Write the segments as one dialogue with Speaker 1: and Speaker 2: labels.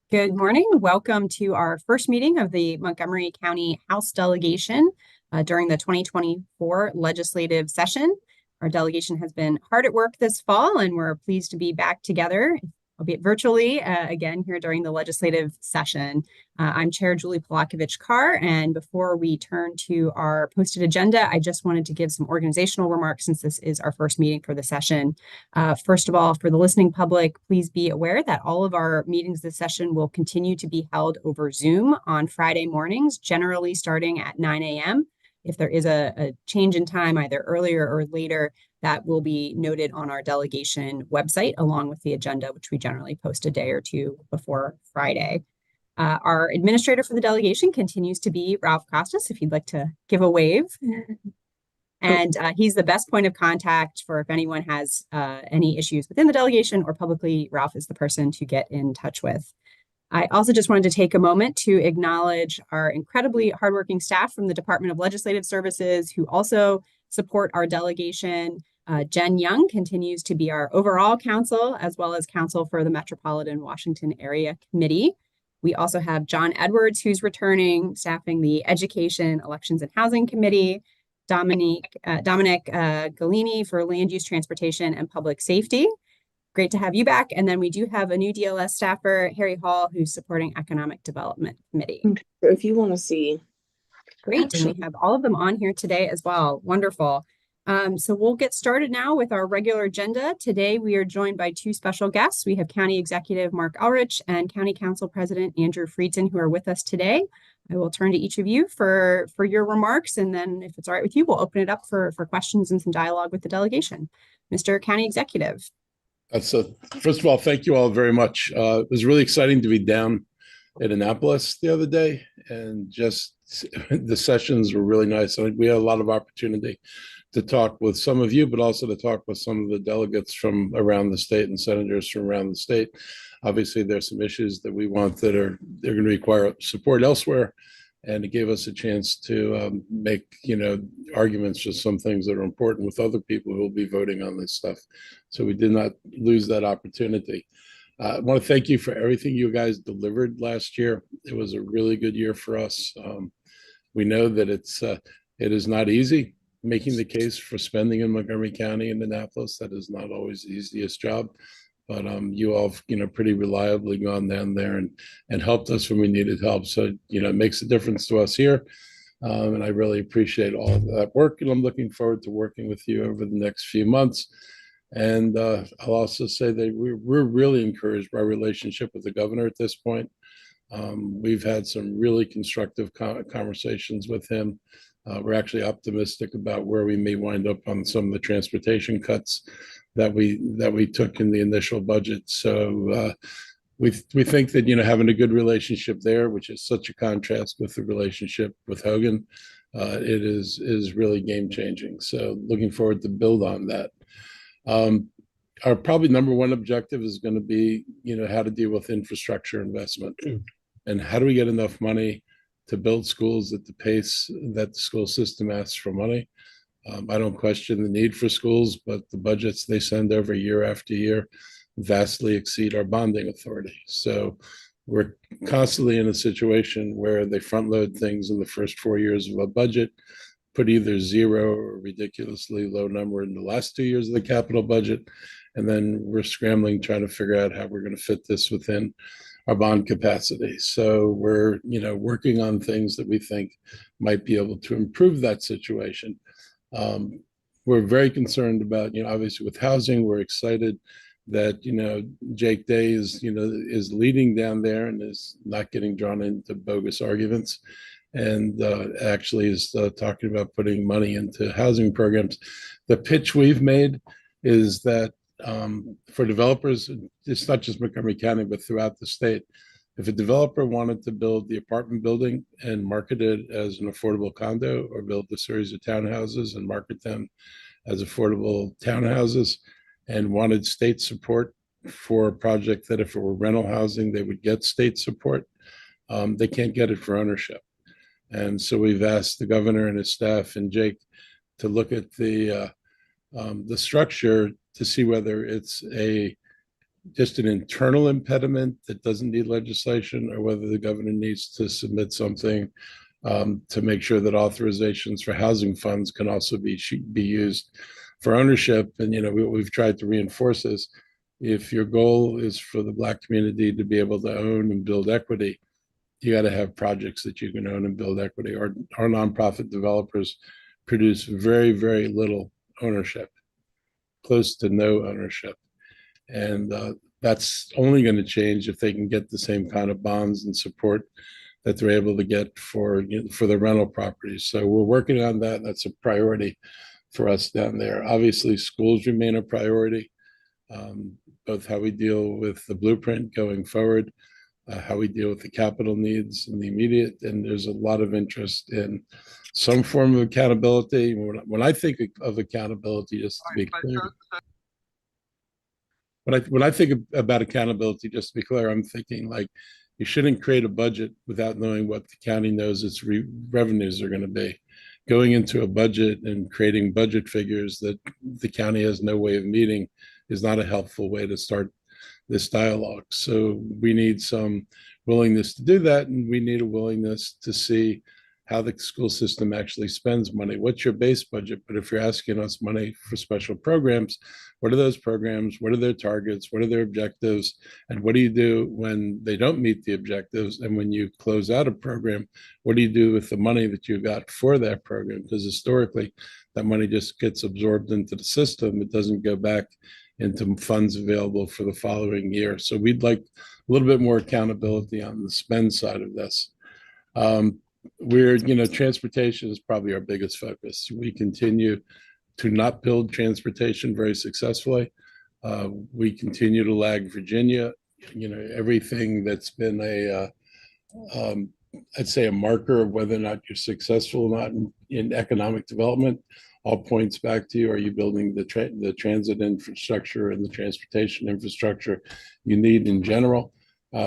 Speaker 1: Good morning. Welcome to our first meeting of the Montgomery County House Delegation during the 2024 legislative session. Our delegation has been hard at work this fall, and we're pleased to be back together, albeit virtually, again here during the legislative session. I'm Chair Julie Polakovich-Carr, and before we turn to our posted agenda, I just wanted to give some organizational remarks since this is our first meeting for the session. First of all, for the listening public, please be aware that all of our meetings this session will continue to be held over Zoom on Friday mornings, generally starting at 9 a.m. If there is a change in time, either earlier or later, that will be noted on our delegation website, along with the agenda, which we generally post a day or two before Friday. Our administrator for the delegation continues to be Ralph Costas, if you'd like to give a wave. And he's the best point of contact for if anyone has any issues within the delegation or publicly. Ralph is the person to get in touch with. I also just wanted to take a moment to acknowledge our incredibly hardworking staff from the Department of Legislative Services who also support our delegation. Jen Young continues to be our overall counsel, as well as counsel for the Metropolitan Washington Area Committee. We also have John Edwards, who's returning, staffing the Education, Elections, and Housing Committee. Dominic Galini for Land Use, Transportation, and Public Safety. Great to have you back. And then we do have a new DLS staffer, Harry Hall, who's supporting Economic Development Committee.
Speaker 2: If you want to see.
Speaker 1: Great. And we have all of them on here today as well. Wonderful. So we'll get started now with our regular agenda. Today, we are joined by two special guests. We have County Executive Mark Ulrich and County Council President Andrew Friedson, who are with us today. I will turn to each of you for your remarks, and then if it's all right with you, we'll open it up for questions and some dialogue with the delegation. Mr. County Executive.
Speaker 3: So first of all, thank you all very much. It was really exciting to be down in Annapolis the other day, and just the sessions were really nice. We had a lot of opportunity to talk with some of you, but also to talk with some of the delegates from around the state and senators from around the state. Obviously, there's some issues that we want that they're going to require support elsewhere, and it gave us a chance to make arguments for some things that are important with other people who will be voting on this stuff. So we did not lose that opportunity. I want to thank you for everything you guys delivered last year. It was a really good year for us. We know that it is not easy making the case for spending in Montgomery County and Annapolis. That is not always the easiest job, but you all pretty reliably gone down there and helped us when we needed help. So it makes a difference to us here, and I really appreciate all of that work. And I'm looking forward to working with you over the next few months. And I'll also say that we're really encouraged by our relationship with the governor at this point. We've had some really constructive conversations with him. We're actually optimistic about where we may wind up on some of the transportation cuts that we took in the initial budget. So we think that having a good relationship there, which is such a contrast with the relationship with Hogan, it is really game changing. So looking forward to build on that. Our probably number one objective is going to be how to deal with infrastructure investment, and how do we get enough money to build schools at the pace that the school system asks for money. I don't question the need for schools, but the budgets they send over year after year vastly exceed our bonding authority. So we're constantly in a situation where they front load things in the first 4 years of a budget, put either zero or a ridiculously low number in the last 2 years of the capital budget, and then we're scrambling trying to figure out how we're going to fit this within our bond capacity. So we're working on things that we think might be able to improve that situation. We're very concerned about obviously with housing. We're excited that Jake Day is leading down there and is not getting drawn into bogus arguments, and actually is talking about putting money into housing programs. The pitch we've made is that for developers, it's not just Montgomery County, but throughout the state, if a developer wanted to build the apartment building and market it as an affordable condo, or build a series of townhouses and market them as affordable townhouses, and wanted state support for a project that if it were rental housing, they would get state support, they can't get it for ownership. And so we've asked the governor and his staff and Jake to look at the structure to see whether it's a just an internal impediment that doesn't need legislation, or whether the governor needs to submit something to make sure that authorizations for housing funds can also be used for ownership. And we've tried to reinforce this. If your goal is for the Black community to be able to own and build equity, you got to have projects that you can own and build equity. Our nonprofit developers produce very, very little ownership, close to no ownership. And that's only going to change if they can get the same kind of bonds and support that they're able to get for the rental properties. So we're working on that. That's a priority for us down there. Obviously, schools remain a priority, both how we deal with the blueprint going forward, how we deal with the capital needs in the immediate. And there's a lot of interest in some form of accountability. When I think of accountability, just to be clear, when I think about accountability, just to be clear, I'm thinking like you shouldn't create a budget without knowing what the county knows its revenues are going to be. Going into a budget and creating budget figures that the county has no way of meeting is not a helpful way to start this dialogue. So we need some willingness to do that, and we need a willingness to see how the school system actually spends money. What's your base budget? But if you're asking us money for special programs, what are those programs? What are their targets? What are their objectives? And what do you do when they don't meet the objectives? And when you close out a program, what do you do with the money that you got for that program? Because historically, that money just gets absorbed into the system. It doesn't go back into funds available for the following year. So we'd like a little bit more accountability on the spend side of this. Transportation is probably our biggest focus. We continue to not build transportation very successfully. We continue to lag Virginia. Everything that's been I'd say a marker of whether or not you're successful or not in economic development all points back to, are you building the transit infrastructure and the transportation infrastructure you need in general?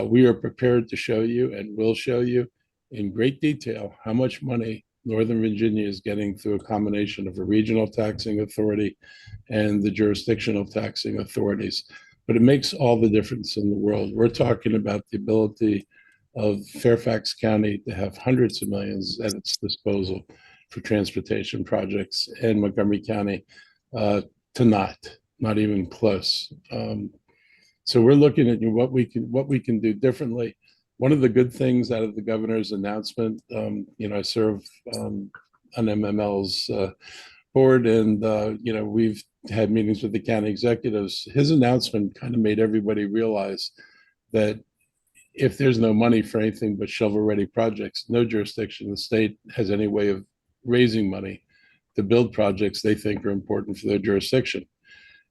Speaker 3: We are prepared to show you, and will show you in great detail, how much money Northern Virginia is getting through a combination of a regional taxing authority and the jurisdictional taxing authorities. But it makes all the difference in the world. We're talking about the ability of Fairfax County to have hundreds of millions at its disposal for transportation projects, and Montgomery County to not even close. So we're looking at what we can do differently. One of the good things out of the governor's announcement, I serve on MML's board, and we've had meetings with the county executives. His announcement kind of made everybody realize that if there's no money for anything but shovel-ready projects, no jurisdiction in the state has any way of raising money to build projects they think are important for their jurisdiction.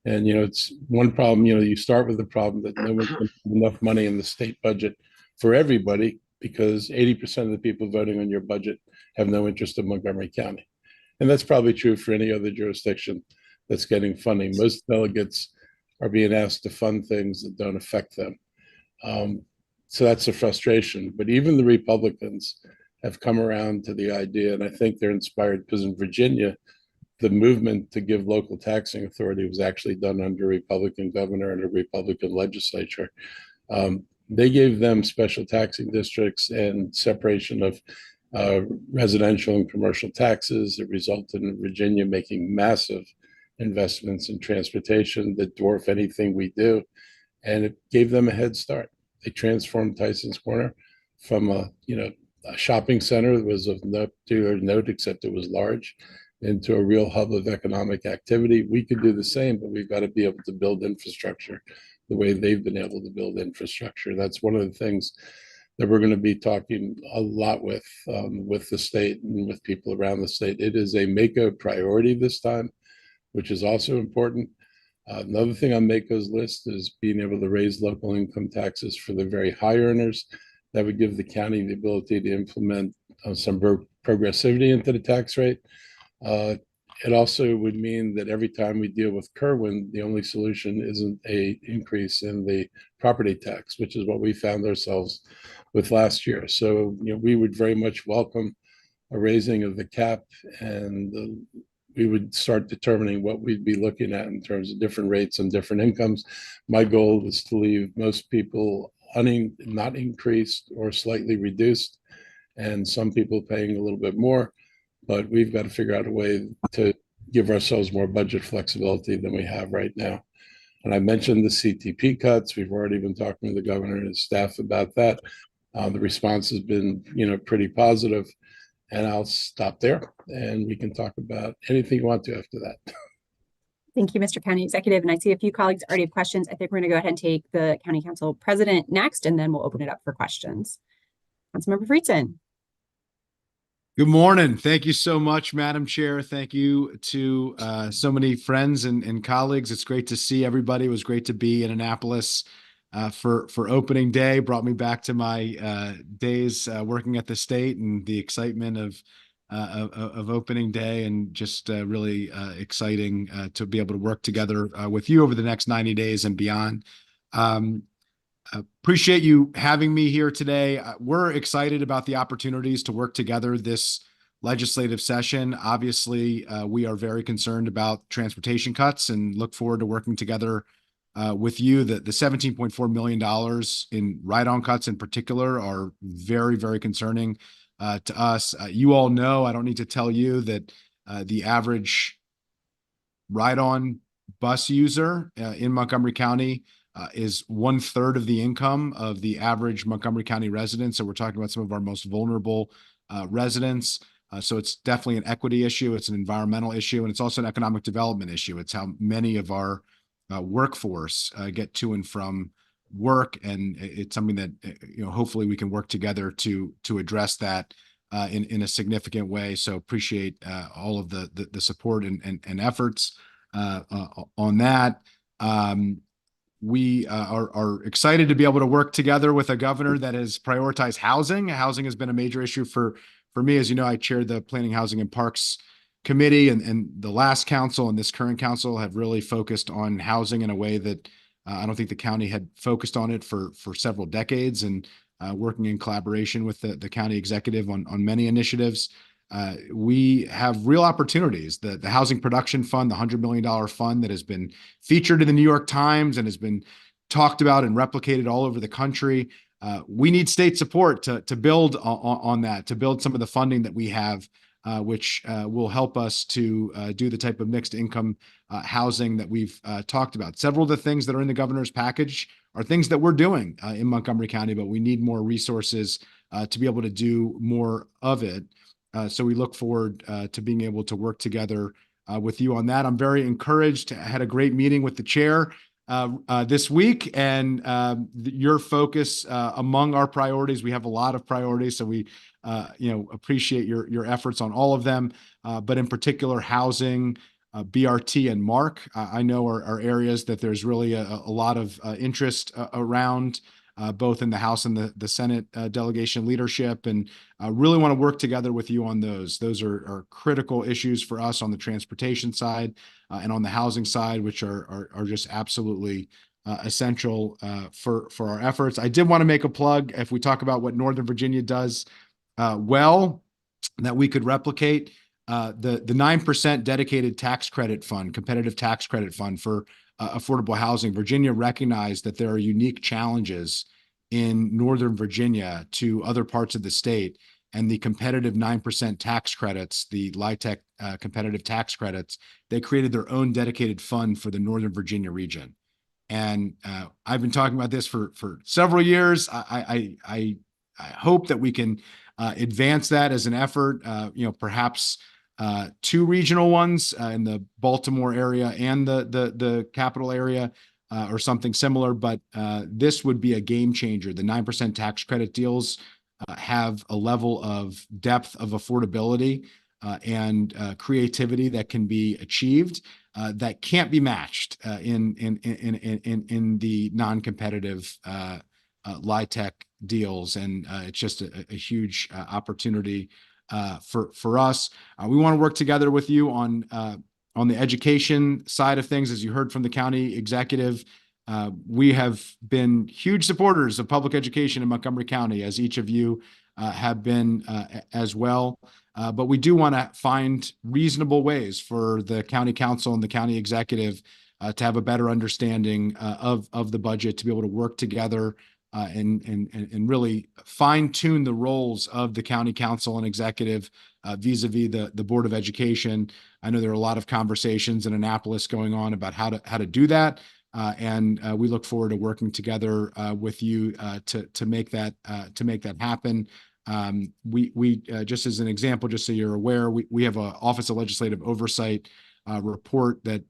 Speaker 3: And it's one problem. You start with the problem that no one's going to have enough money in the state budget for everybody, because 80% of the people voting on your budget have no interest in Montgomery County. And that's probably true for any other jurisdiction that's getting funding. Most delegates are being asked to fund things that don't affect them. So that's a frustration. But even the Republicans have come around to the idea, and I think they're inspired because in Virginia, the movement to give local taxing authority was actually done under a Republican governor and a Republican legislature. They gave them special taxing districts and separation of residential and commercial taxes. It resulted in Virginia making massive investments in transportation that dwarf anything we do, and it gave them a head start. They transformed Tyson's Corner from a shopping center that was of no particular note, except it was large, into a real hub of economic activity. We could do the same, but we've got to be able to build infrastructure the way they've been able to build infrastructure. That's one of the things that we're going to be talking a lot with the state and with people around the state. It is a MACO priority this time, which is also important. Another thing on MACO's list is being able to raise local income taxes for the very high earners. That would give the county the ability to implement some progressivity into the tax rate. It also would mean that every time we deal with Kerwin, the only solution isn't an increase in the property tax, which is what we found ourselves with last year. So we would very much welcome a raising of the cap and we would start determining what we'd be looking at in terms of different rates and different incomes. My goal was to leave most people not increased or slightly reduced, and some people paying a little bit more. But we've got to figure out a way to give ourselves more budget flexibility than we have right now. And I mentioned the CTP cuts. We've already been talking to the governor and his staff about that. The response has been, pretty positive. And I'll stop there, and we can talk about anything you want to after that.
Speaker 1: Thank you, Mr. County Executive. And I see a few colleagues already have questions. I think we're going to go ahead and take the County Council President next, and then we'll open it up for questions. Councilmember Friedson.
Speaker 2: Good morning. Thank you so much, Madam Chair. Thank you to so many friends and colleagues. It's great to see everybody. It was great to be in Annapolis for opening day. Brought me back to my days working at the state and the excitement of opening day, and just really exciting to be able to work together with you over the next 90 days and beyond. Appreciate you having me here today. We're excited about the opportunities to work together this legislative session. Obviously, we are very concerned about transportation cuts and look forward to working together with you. The $17.4 million in ride-on cuts in particular are very, very concerning to us. You all know, I don't need to tell you that the average ride-on bus user in Montgomery County is 1/3 of the income of the average Montgomery County resident. So we're talking about some of our most vulnerable residents. So it's definitely an equity issue. It's an environmental issue, and it's also an economic development issue. It's how many of our workforce get to and from work, and it's something that hopefully we can work together to address that in a significant way. So appreciate all of the support and efforts on that. We are excited to be able to work together with a governor that has prioritized housing. Housing has been a major issue for me. As you know, I chair the Planning, Housing, and Parks Committee, and the last council and this current council have really focused on housing in a way that I don't think the county had focused on it for several decades, and working in collaboration with the county executive on many initiatives. We have real opportunities. The Housing Production Fund, the $100 million fund that has been featured in the New York Times and has been talked about and replicated all over the country. We need state support to build on that, to build some of the funding that we have, which will help us to do the type of mixed income housing that we've talked about. Several of the things that are in the governor's package are things that we're doing in Montgomery County, but we need more resources to be able to do more of it. So we look forward to being able to work together with you on that. I'm very encouraged. I had a great meeting with the chair this week, and your focus among our priorities. We have a lot of priorities, so we appreciate your efforts on all of them, but in particular housing, BRT, and MARC, I know are areas that there's really a lot of interest around, both in the House and the Senate delegation leadership, and really want to work together with you on those. Those are critical issues for us on the transportation side and on the housing side, which are just absolutely essential for our efforts. I did want to make a plug. If we talk about what Northern Virginia does well, that we could replicate, the 9% dedicated tax credit fund, competitive tax credit fund for affordable housing. Virginia recognized that there are unique challenges in Northern Virginia to other parts of the state, and the competitive 9% tax credits, the LIHTC competitive tax credits, they created their own dedicated fund for the Northern Virginia region. And I've been talking about this for several years. I hope that we can advance that as an effort, perhaps two regional ones in the Baltimore area and the capital area, or something similar. But this would be a game changer. The 9% tax credit deals have a level of depth of affordability and creativity that can be achieved that can't be matched in the non-competitive LIHTC deals. And it's just a huge opportunity for us. We want to work together with you on the education side of things. As you heard from the county executive, we have been huge supporters of public education in Montgomery County, as each of you have been as well. But we do want to find reasonable ways for the county council and the county executive to have a better understanding of the budget, to be able to work together and really fine tune the roles of the county council and executive vis-a-vis the Board of Education. I know there are a lot of conversations in Annapolis going on about how to do that. And we look forward to working together with you to make that happen. We just as an example, just so you're aware, we have an Office of Legislative Oversight report that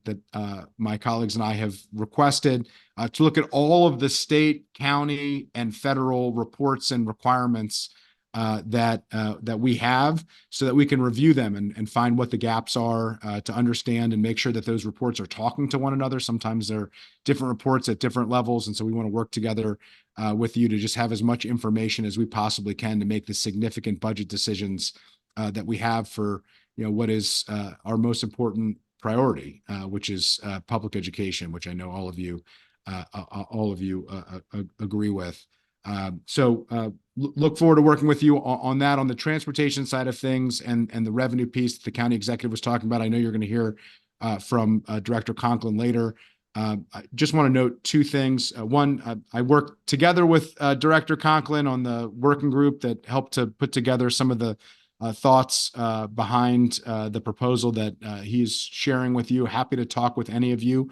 Speaker 2: my colleagues and I have requested to look at all of the state, county, and federal reports and requirements that we have, so that we can review them and find what the gaps are, to understand and make sure that those reports are talking to one another. Sometimes they're different reports at different levels, and so we want to work together with you to just have as much information as we possibly can to make the significant budget decisions that we have for what is our most important priority, which is public education, which I know all of you agree with. So look forward to working with you on that, on the transportation side of things, and the revenue piece that the county executive was talking about. I know you're going to hear from Director Conklin later. I just want to note two things. One, I worked together with Director Conklin on the working group that helped to put together some of the thoughts behind the proposal that he's sharing with you. Happy to talk with any of you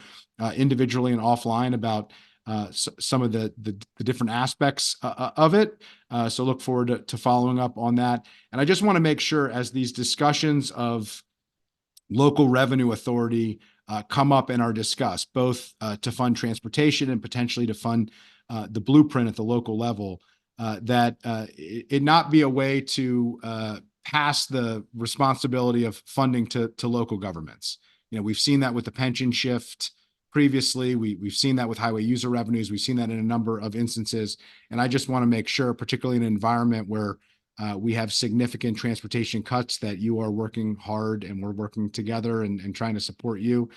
Speaker 2: individually and offline about some of the different aspects of it. So look forward to following up on that. And I just want to make sure, as these discussions of local revenue authority come up and are discussed, both to fund transportation and potentially to fund the blueprint at the local level, that it not be a way to pass the responsibility of funding to local governments. We've seen that with the pension shift previously. We've seen that with highway user revenues. We've seen that in a number of instances. And I just want to make sure, particularly in an environment where we have significant transportation cuts, that you are working hard and we're working together and trying to support you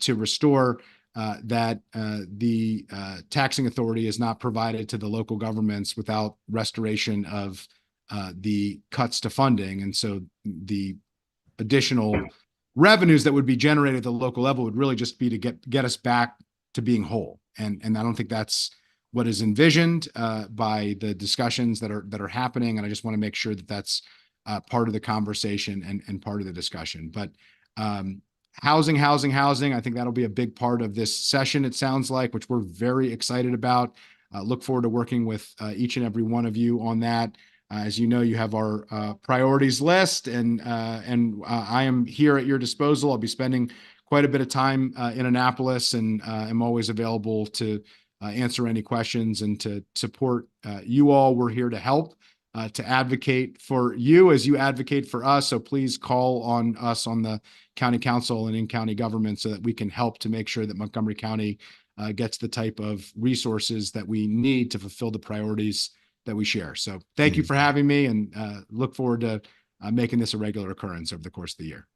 Speaker 2: to restore that the taxing authority is not provided to the local governments without restoration of the cuts to funding. And so the additional revenues that would be generated at the local level would really just be to get us back to being whole. And I don't think that's what is envisioned by the discussions that are happening. And I just want to make sure that that's part of the conversation and part of the discussion. But housing, I think that'll be a big part of this session, it sounds like, which we're very excited about. Look forward to working with each and every one of you on that. As you know, you have our priorities list, and I am here at your disposal. I'll be spending quite a bit of time in Annapolis, and I'm always available to answer any questions and to support you all. We're here to help, to advocate for you as you advocate for us. So please call on us on the county council and in county government so that we can help to make sure that Montgomery County gets the type of resources that we need to fulfill the priorities that we share. So thank you for having me, and look forward to making this a regular occurrence over the course of the year.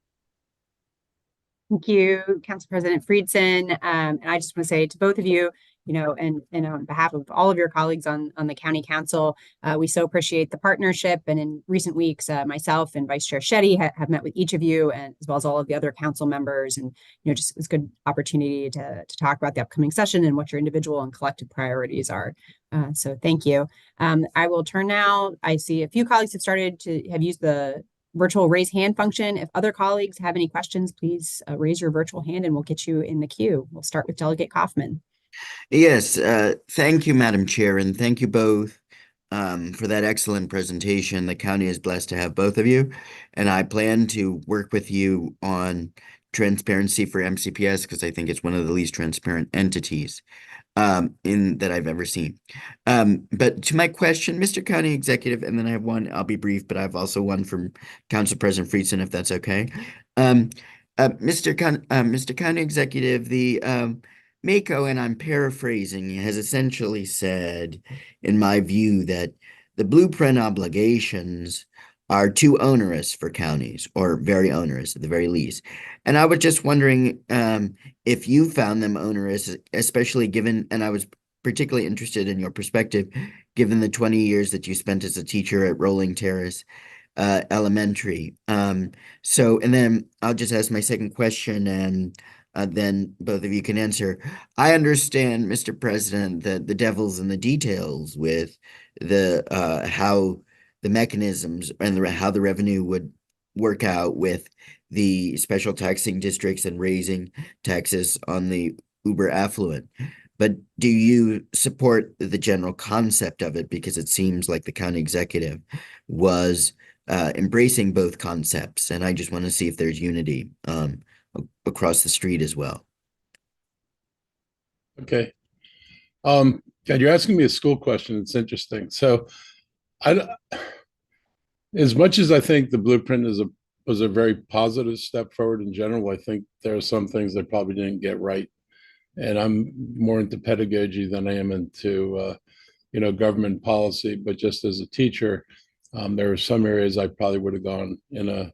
Speaker 1: Thank you, Council President Friedson. And I just want to say to both of you, and on behalf of all of your colleagues on the County Council, we so appreciate the partnership. And in recent weeks, myself and Vice Chair Shetty have met with each of you, and as well as all of the other council members. And, just it was a good opportunity to talk about the upcoming session and what your individual and collective priorities are. So thank you. I will turn now. I see a few colleagues have used the virtual raise hand function. If other colleagues have any questions, please raise your virtual hand and we'll get you in the queue. We'll start with Delegate Kaufman.
Speaker 4: Yes, thank you, Madam Chair, and thank you both for that excellent presentation. The county is blessed to have both of you, and I plan to work with you on transparency for MCPS because I think it's one of the least transparent entities that I've ever seen. But to my question, Mr. County Executive, and then I have one, I'll be brief, but I have also one from Council President Friedson, if that's okay. Mr. County Executive, the MACO, and I'm paraphrasing, has essentially said, in my view, that the blueprint obligations are too onerous for counties, or very onerous at the very least. And I was just wondering if you found them onerous, especially given, and I was particularly interested in your perspective, given the 20 years that you spent as a teacher at Rolling Terrace Elementary. And then I'll just ask my second question, and then both of you can answer. I understand, Mr. President, that the devil's in the details with the how the mechanisms and how the revenue would work out with the special taxing districts and raising taxes on the uber affluent. But do you support the general concept of it? Because it seems like the county executive was embracing both concepts, and I just want to see if there's unity across the street as well.
Speaker 3: Okay. God, you're asking me a school question. It's interesting. So, I, as much as I think the blueprint was a very positive step forward in general, I think there are some things they probably didn't get right. And I'm more into pedagogy than I am into government policy. But just as a teacher, there are some areas I probably would have gone in a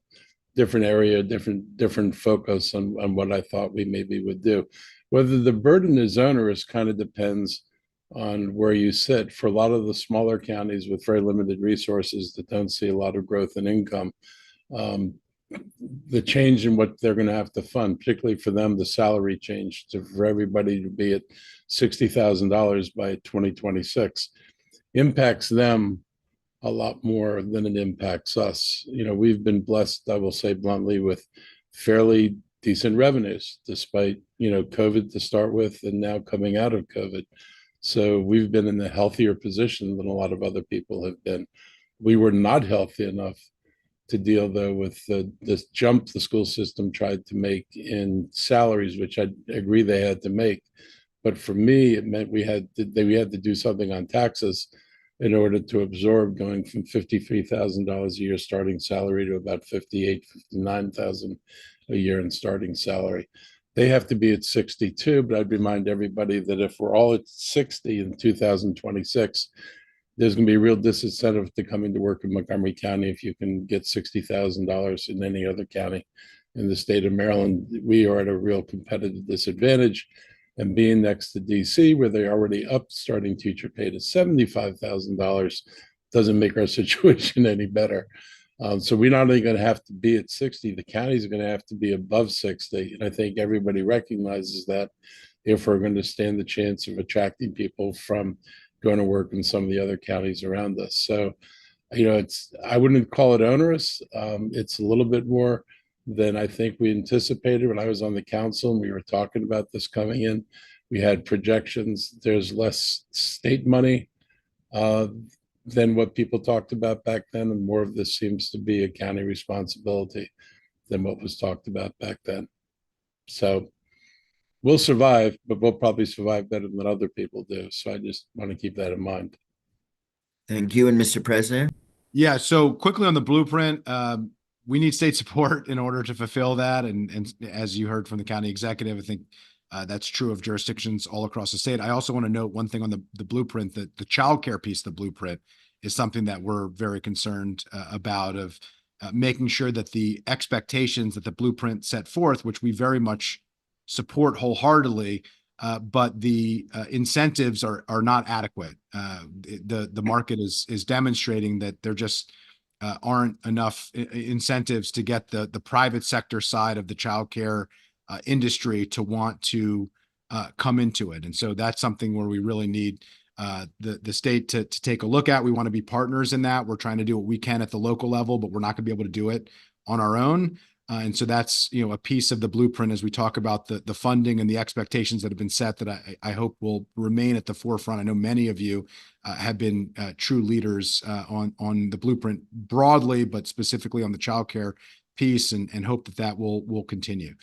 Speaker 3: different area, different focus on what I thought we maybe would do. Whether the burden is onerous kind of depends on where you sit. For a lot of the smaller counties with very limited resources that don't see a lot of growth in income, the change in what they're going to have to fund, particularly for them, the salary change for everybody to be at $60,000 by 2026, impacts them a lot more than it impacts us. We've been blessed, I will say bluntly, with fairly decent revenues, despite, COVID to start with, and now coming out of COVID. So we've been in a healthier position than a lot of other people have been. We were not healthy enough to deal, though, with this jump the school system tried to make in salaries, which I agree they had to make. But for me, it meant we had to do something on taxes in order to absorb going from $53,000 a year starting salary to about $59,000 a year in starting salary. They have to be at 62, but I'd remind everybody that if we're all at 60 in 2026, there's going to be a real disincentive to coming to work in Montgomery County if you can get $60,000 in any other county in the state of Maryland. We are at a real competitive disadvantage. And being next to DC, where they already up starting teacher pay to $75,000, doesn't make our situation any better. So we're not only going to have to be at 60, the counties are going to have to be above 60. And I think everybody recognizes that if we're going to stand the chance of attracting people from going to work in some of the other counties around us. So, I wouldn't call it onerous. It's a little bit more than I think we anticipated when I was on the council and we were talking about this coming in. We had projections. There's less state money than what people talked about back then, and more of this seems to be a county responsibility than what was talked about back then. So we'll survive, but we'll probably survive better than other people do. So I just want to keep that in mind.
Speaker 4: Thank you. And Mr. President?
Speaker 2: Yeah, so quickly on the blueprint, we need state support in order to fulfill that. And as you heard from the county executive, I think that's true of jurisdictions all across the state. I also want to note one thing on the blueprint, that the childcare piece of the blueprint is something that we're very concerned about, of making sure that the expectations that the blueprint set forth, which we very much support wholeheartedly, but the incentives are not adequate. The market is demonstrating that there just aren't enough incentives to get the private sector side of the childcare industry to want to come into it. And so that's something where we really need the state to take a look at. We want to be partners in that. We're trying to do what we can at the local level, but we're not going to be able to do it on our own. And so that's, a piece of the blueprint as we talk about the funding and the expectations that have been set that I hope will remain at the forefront. I know many of you have been true leaders on the blueprint broadly, but specifically on the childcare piece, and hope that will continue.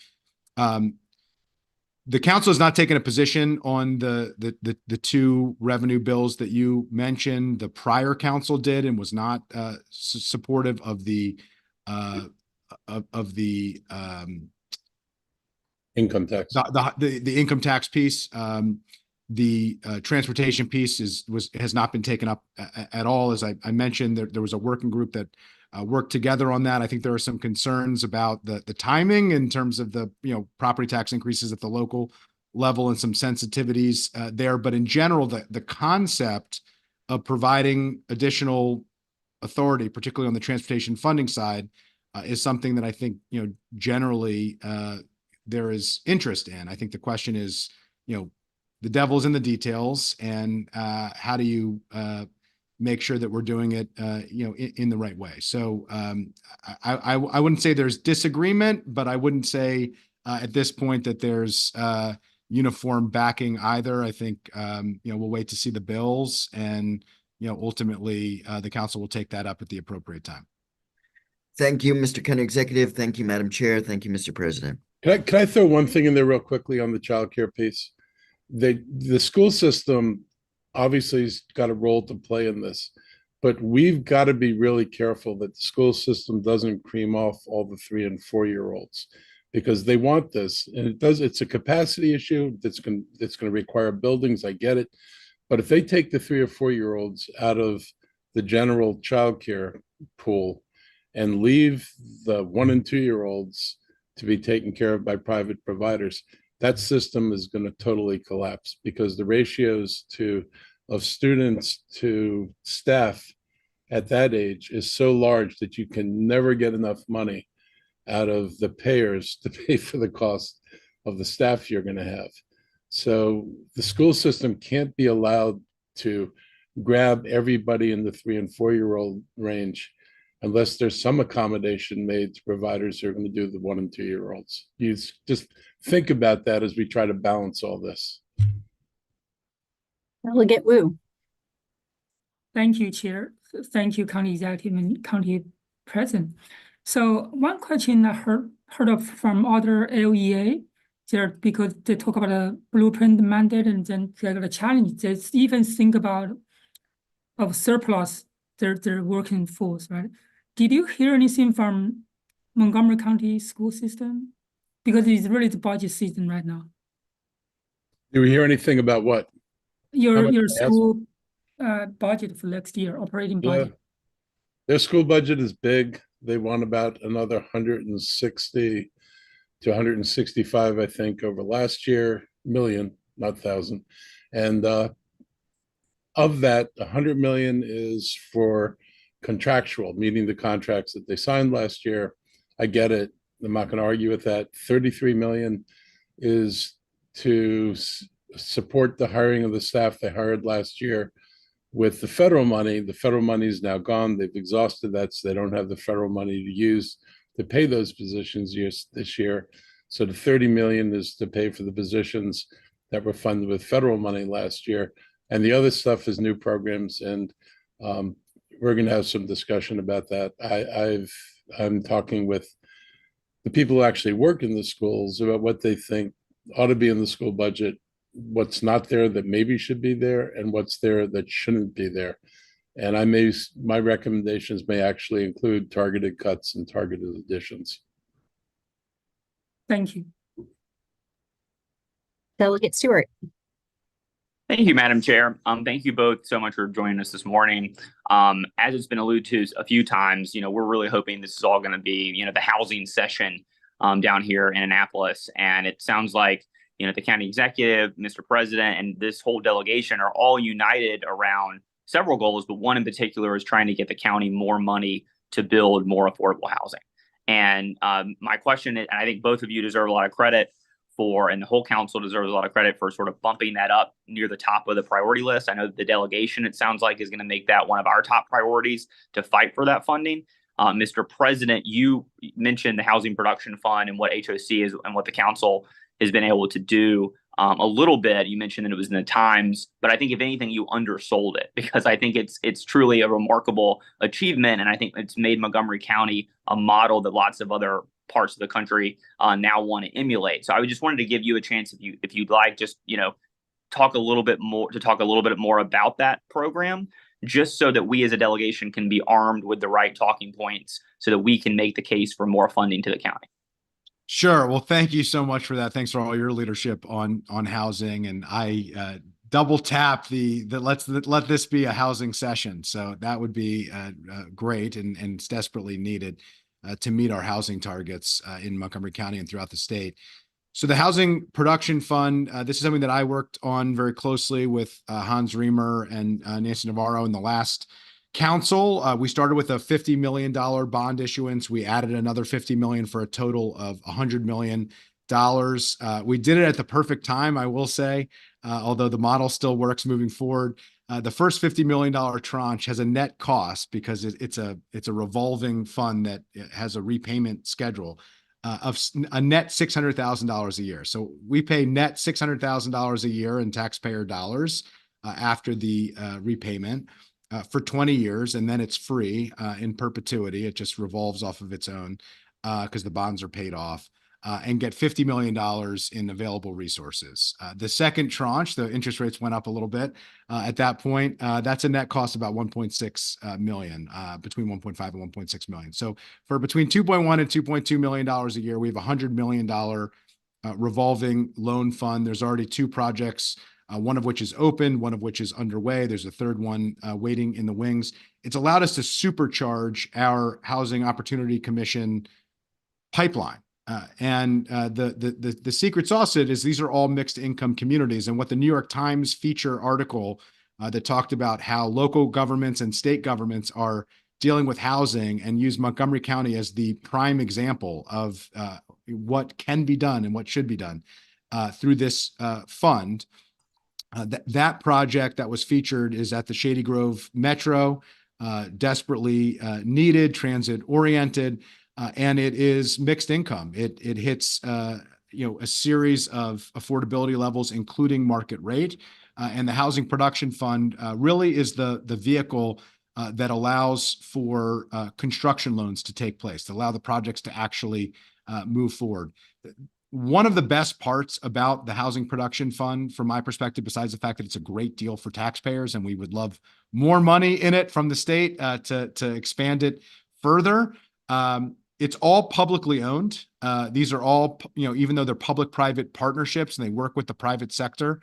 Speaker 2: The council has not taken a position on the two revenue bills that you mentioned. The prior council did, and was not supportive of the
Speaker 3: income tax.
Speaker 2: The income tax piece. The transportation piece has not been taken up at all. As I mentioned, there was a working group that worked together on that. I think there are some concerns about the timing in terms of the property tax increases at the local level and some sensitivities there. But in general, the concept of providing additional authority, particularly on the transportation funding side, is something that I think, generally there is interest in. I think the question is, the devil's in the details, and how do you make sure that we're doing it, in the right way. So I wouldn't say there's disagreement, but I wouldn't say at this point that there's uniform backing either. I think, we'll wait to see the bills, and, ultimately the council will take that up at the appropriate time.
Speaker 4: Thank you, Mr. County Executive. Thank you, Madam Chair. Thank you, Mr. President.
Speaker 3: Can I throw one thing in there real quickly on the childcare piece? The school system obviously has got a role to play in this, but we've got to be really careful that the school system doesn't cream off all the 3 and 4-year-olds, because they want this, and it's a capacity issue that's going to require buildings. I get it. But if they take the 3 or 4-year-olds out of the general childcare pool and leave the 1 and 2-year-olds to be taken care of by private providers, that system is going to totally collapse, because the ratios of students to staff at that age is so large that you can never get enough money out of the payers to pay for the cost of the staff you're going to have. So the school system can't be allowed to grab everybody in the 3 and 4-year-old range unless there's some accommodation made to providers who are going to do the 1 and 2-year-olds. You just think about that as we try to balance all this.
Speaker 1: Delegate Wu.
Speaker 5: Thank you, Chair. Thank you, County Executive and County President. So one question I heard of from other LEA, because they talk about a blueprint mandate, and then they got a challenge. They even think about of surplus their working force, right? Did you hear anything from Montgomery County school system? Because it's really the budget season right now.
Speaker 3: Do we hear anything about what?
Speaker 5: Your school budget for next year, operating budget.
Speaker 3: Yeah. Their school budget is big. They want about another 160 to 165, I think, over last year, million, not thousand. And of that, 100 million is for contractual, meaning the contracts that they signed last year. I get it. I'm not going to argue with that. 33 million is to support the hiring of the staff they hired last year with the federal money. The federal money is now gone. They've exhausted that, so they don't have the federal money to use to pay those positions this year. So the 30 million is to pay for the positions that were funded with federal money last year. And the other stuff is new programs. And we're going to have some discussion about that. I'm talking with the people who actually work in the schools about what they think ought to be in the school budget, what's not there that maybe should be there, and what's there that shouldn't be there. And my recommendations may actually include targeted cuts and targeted additions.
Speaker 5: Thank you.
Speaker 1: Delegate Stewart.
Speaker 6: Thank you, Madam Chair. Thank you both so much for joining us this morning. As it's been alluded to a few times, we're really hoping this is all going to be, the housing session down here in Annapolis. And it sounds like, the county executive, Mr. President, and this whole delegation are all united around several goals, but one in particular is trying to get the county more money to build more affordable housing. And my question is, and I think both of you deserve a lot of credit for, and the whole council deserves a lot of credit for sort of bumping that up near the top of the priority list. I know that the delegation, it sounds like, is going to make that one of our top priorities to fight for that funding. Mr. President, you mentioned the Housing Production Fund and what HOC is and what the council has been able to do a little bit. You mentioned that it was in the Times, but I think if anything, you undersold it, because I think it's truly a remarkable achievement. And I think it's made Montgomery County a model that lots of other parts of the country now want to emulate. So I just wanted to give you a chance, if you'd like, just, talk a little bit more about that program, just so that we as a delegation can be armed with the right talking points so that we can make the case for more funding to the county.
Speaker 2: Sure. Well, thank you so much for that. Thanks for all your leadership on housing. And I double tap let this be a housing session. So that would be great, and it's desperately needed to meet our housing targets in Montgomery County and throughout the state. So the Housing Production Fund, this is something that I worked on very closely with Hans Riemer and Nancy Navarro in the last council. We started with a $50 million bond issuance. We added another $50 million for a total of $100 million. We did it at the perfect time, I will say, although the model still works moving forward. The first $50 million tranche has a net cost because it's a revolving fund that has a repayment schedule of a net $600,000 a year. So we pay net $600,000 a year in taxpayer dollars after the repayment for 20 years, and then it's free in perpetuity. It just revolves off of its own because the bonds are paid off. And get $50 million in available resources. The second tranche, the interest rates went up a little bit. At that point, that's a net cost about 1.6 million, between 1.5 and 1.6 million. So for between 2.1 and $2.2 million a year, we have a $100 million revolving loan fund. There's already 2 projects, one of which is open, one of which is underway. There's a third one waiting in the wings. It's allowed us to supercharge our Housing Opportunity Commission pipeline. The secret sauce is these are all mixed income communities. And what the New York Times feature article that talked about how local governments and state governments are dealing with housing and use Montgomery County as the prime example of what can be done and what should be done through this fund. That project that was featured is at the Shady Grove Metro, desperately needed, transit oriented. And it is mixed income. It hits a series of affordability levels, including market rate. And the Housing Production Fund really is the vehicle that allows for construction loans to take place, to allow the projects to actually move forward. One of the best parts about the Housing Production Fund, from my perspective, besides the fact that it's a great deal for taxpayers, and we would love more money in it from the state to expand it further. It's all publicly owned. These are all, even though they're public-private partnerships and they work with the private sector.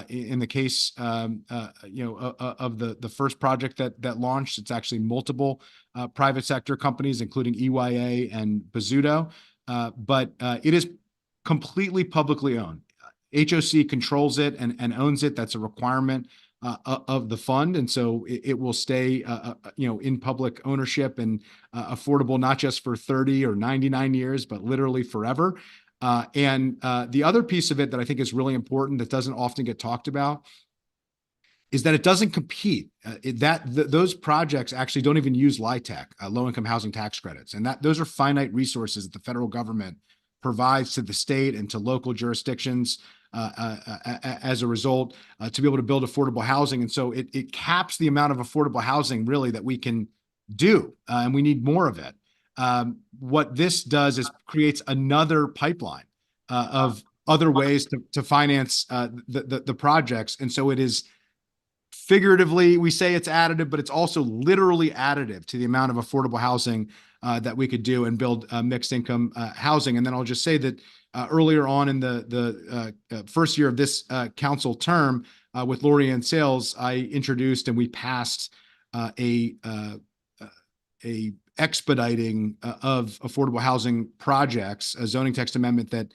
Speaker 2: In the case, of the first project that launched, it's actually multiple private sector companies, including EYA and Bozzuto. But it is completely publicly owned. HOC controls it and owns it. That's a requirement of the fund. And so it will stay, in public ownership and affordable, not just for 30 or 99 years, but literally forever. And the other piece of it that I think is really important that doesn't often get talked about is that it doesn't compete. Those projects actually don't even use LIHTC, low-income housing tax credits. And those are finite resources that the federal government provides to the state and to local jurisdictions as a result to be able to build affordable housing. And so it caps the amount of affordable housing really that we can do, and we need more of it. What this does is creates another pipeline of other ways to finance the projects. And so it is figuratively, we say it's additive, but it's also literally additive to the amount of affordable housing that we could do and build mixed income housing. And then I'll just say that earlier on in the first year of this council term with Lori Ann Sales, I introduced and we passed a expediting of affordable housing projects, a zoning text amendment that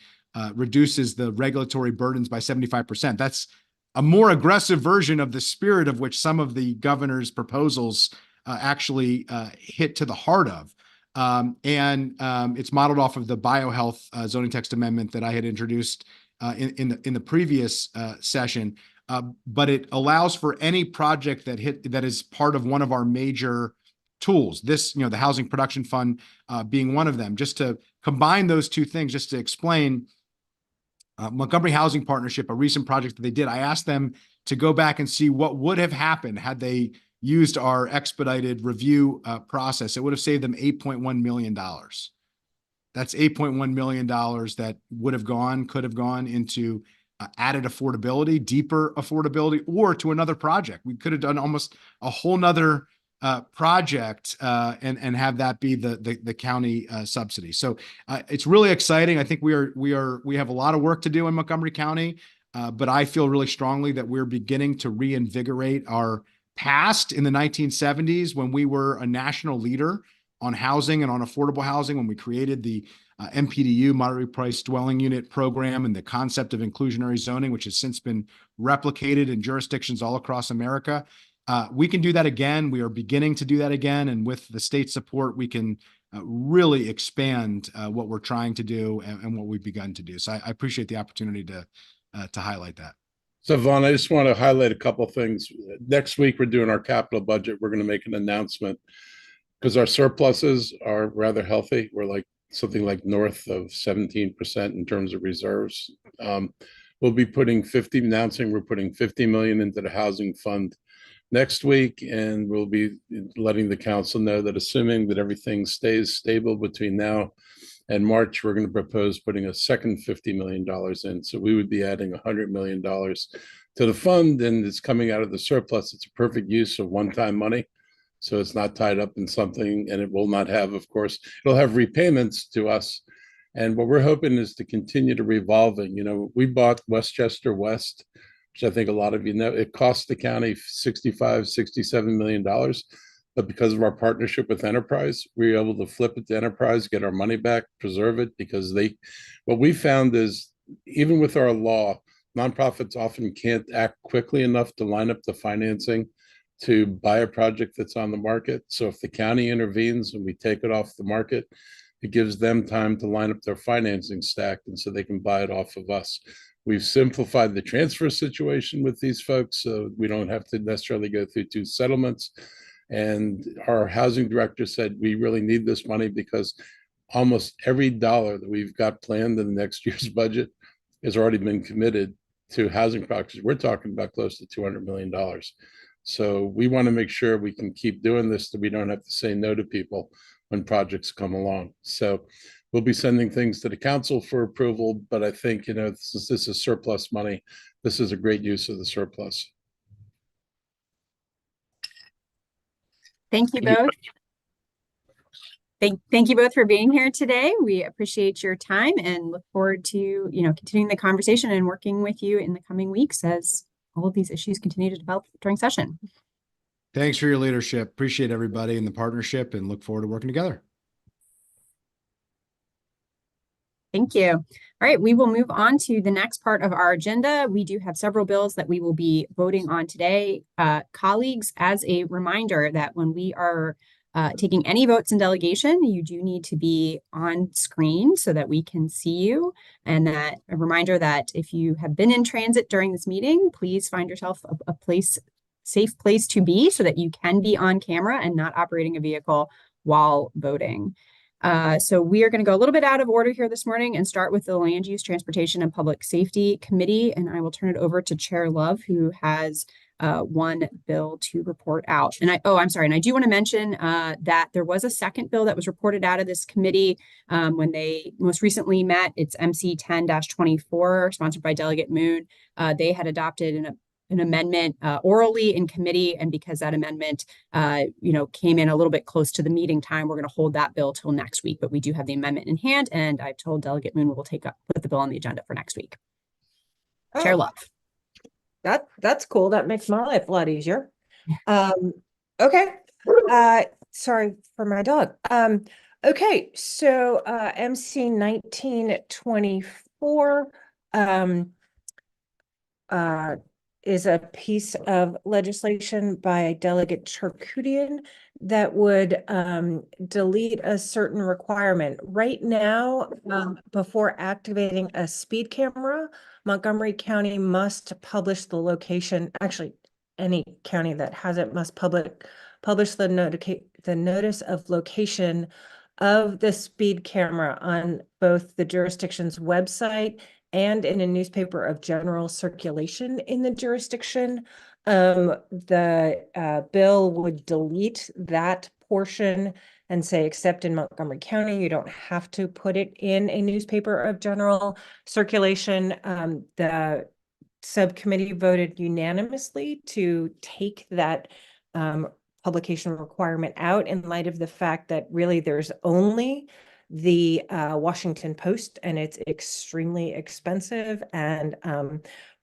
Speaker 2: reduces the regulatory burdens by 75%. That's a more aggressive version of the spirit of which some of the governor's proposals actually hit to the heart of. It's modeled off of the biohealth zoning text amendment that I had introduced in the previous session. But it allows for any project that is part of one of our major tools. This, the Housing Production Fund being one of them. Just to combine those two things, just to explain, Montgomery Housing Partnership, a recent project that they did, I asked them to go back and see what would have happened had they used our expedited review process. It would have saved them $8.1 million. That's $8.1 million that could have gone into added affordability, deeper affordability, or to another project. We could have done almost a whole nother project and have that be the county subsidy. So it's really exciting. I think we have a lot of work to do in Montgomery County, but I feel really strongly that we're beginning to reinvigorate our past in the 1970s when we were a national leader on housing and on affordable housing when we created the MPDU, moderately priced dwelling unit program, and the concept of inclusionary zoning, which has since been replicated in jurisdictions all across America. We can do that again. We are beginning to do that again. And with the state support, we can really expand what we're trying to do and what we've begun to do. So I appreciate the opportunity to highlight that.
Speaker 3: So Vaughn, I just want to highlight a couple of things. Next week, we're doing our capital budget. We're going to make an announcement because our surpluses are rather healthy. We're like something like north of 17% in terms of reserves. We'll be announcing we're putting 50 million into the housing fund next week, and we'll be letting the council know that assuming that everything stays stable between now and March, we're going to propose putting a second $50 million in. So we would be adding $100 million to the fund, and it's coming out of the surplus. It's a perfect use of one-time money. So it's not tied up in something, and it will not have, of course, it'll have repayments to us. And what we're hoping is to continue to revolving. You know, we bought Westchester West, which I think a lot of you know. It cost the county $67 million. But because of our partnership with Enterprise, we were able to flip it to Enterprise, get our money back, preserve it, because what we found is even with our law, nonprofits often can't act quickly enough to line up the financing to buy a project that's on the market. So if the county intervenes and we take it off the market, it gives them time to line up their financing stack, and so they can buy it off of us. We've simplified the transfer situation with these folks, so we don't have to necessarily go through 2 settlements. And our housing director said, we really need this money because almost every dollar that we've got planned in the next year's budget has already been committed to housing projects. We're talking about close to $200 million. So we want to make sure we can keep doing this, that we don't have to say no to people when projects come along. So we'll be sending things to the council for approval, but I think, you know, this is surplus money. This is a great use of the surplus.
Speaker 1: Thank you both. Thank you both for being here today. We appreciate your time and look forward to, continuing the conversation and working with you in the coming weeks as all of these issues continue to develop during session.
Speaker 2: Thanks for your leadership. Appreciate everybody in the partnership and look forward to working together.
Speaker 1: Thank you. All right, we will move on to the next part of our agenda. We do have several bills that we will be voting on today. Colleagues, as a reminder that when we are taking any votes in delegation, you do need to be on screen so that we can see you. And that a reminder that if you have been in transit during this meeting, please find yourself a safe place to be so that you can be on camera and not operating a vehicle while voting. So we are going to go a little bit out of order here this morning and start with the Land Use, Transportation, and Public Safety Committee. And I will turn it over to Chair Love, who has one bill to report out. And I'm sorry. And I do want to mention that there was a second bill that was reported out of this committee when they most recently met. It's MC 10-24, sponsored by Delegate Moon. They had adopted an amendment orally in committee, and because that amendment came in a little bit close to the meeting time, we're going to hold that bill till next week. But we do have the amendment in hand, and I've told Delegate Moon we'll put the bill on the agenda for next week. Chair Love.
Speaker 7: That's cool. That makes my life a lot easier. Okay. Sorry for my dog. Okay, so MC 1924 is a piece of legislation by Delegate Charkoudian that would delete a certain requirement. Right now, before activating a speed camera, Montgomery County must publish the location. Actually, any county that has it must publish the notice of location of the speed camera on both the jurisdiction's website and in a newspaper of general circulation in the jurisdiction. The bill would delete that portion and say, except in Montgomery County, you don't have to put it in a newspaper of general circulation. The subcommittee voted unanimously to take that publication requirement out in light of the fact that really there's only the Washington Post, and it's extremely expensive and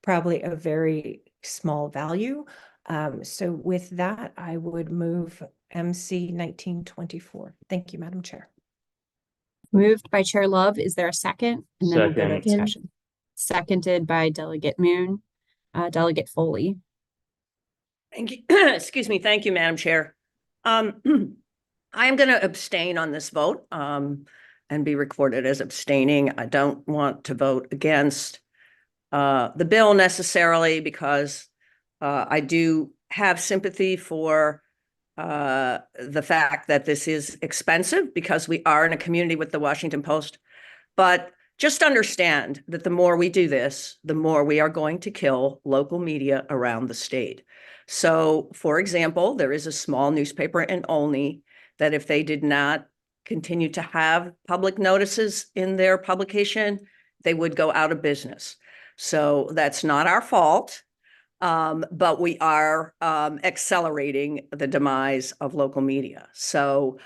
Speaker 7: probably a very small value. So with that, I would move MC 1924. Thank you, Madam Chair.
Speaker 1: Moved by Chair Love. Is there a second? And then we'll go to
Speaker 8: Second.
Speaker 1: discussion. Seconded by Delegate Moon. Delegate Foley.
Speaker 9: Thank you. Excuse me. Thank you, Madam Chair. I am going to abstain on this vote and be recorded as abstaining. I don't want to vote against the bill necessarily because I do have sympathy for the fact that this is expensive because we are in a community with the Washington Post. But just understand that the more we do this, the more we are going to kill local media around the state. So, for example, there is a small newspaper in Olney that if they did not continue to have public notices in their publication, they would go out of business. So that's not our fault, but we are accelerating the demise of local media. So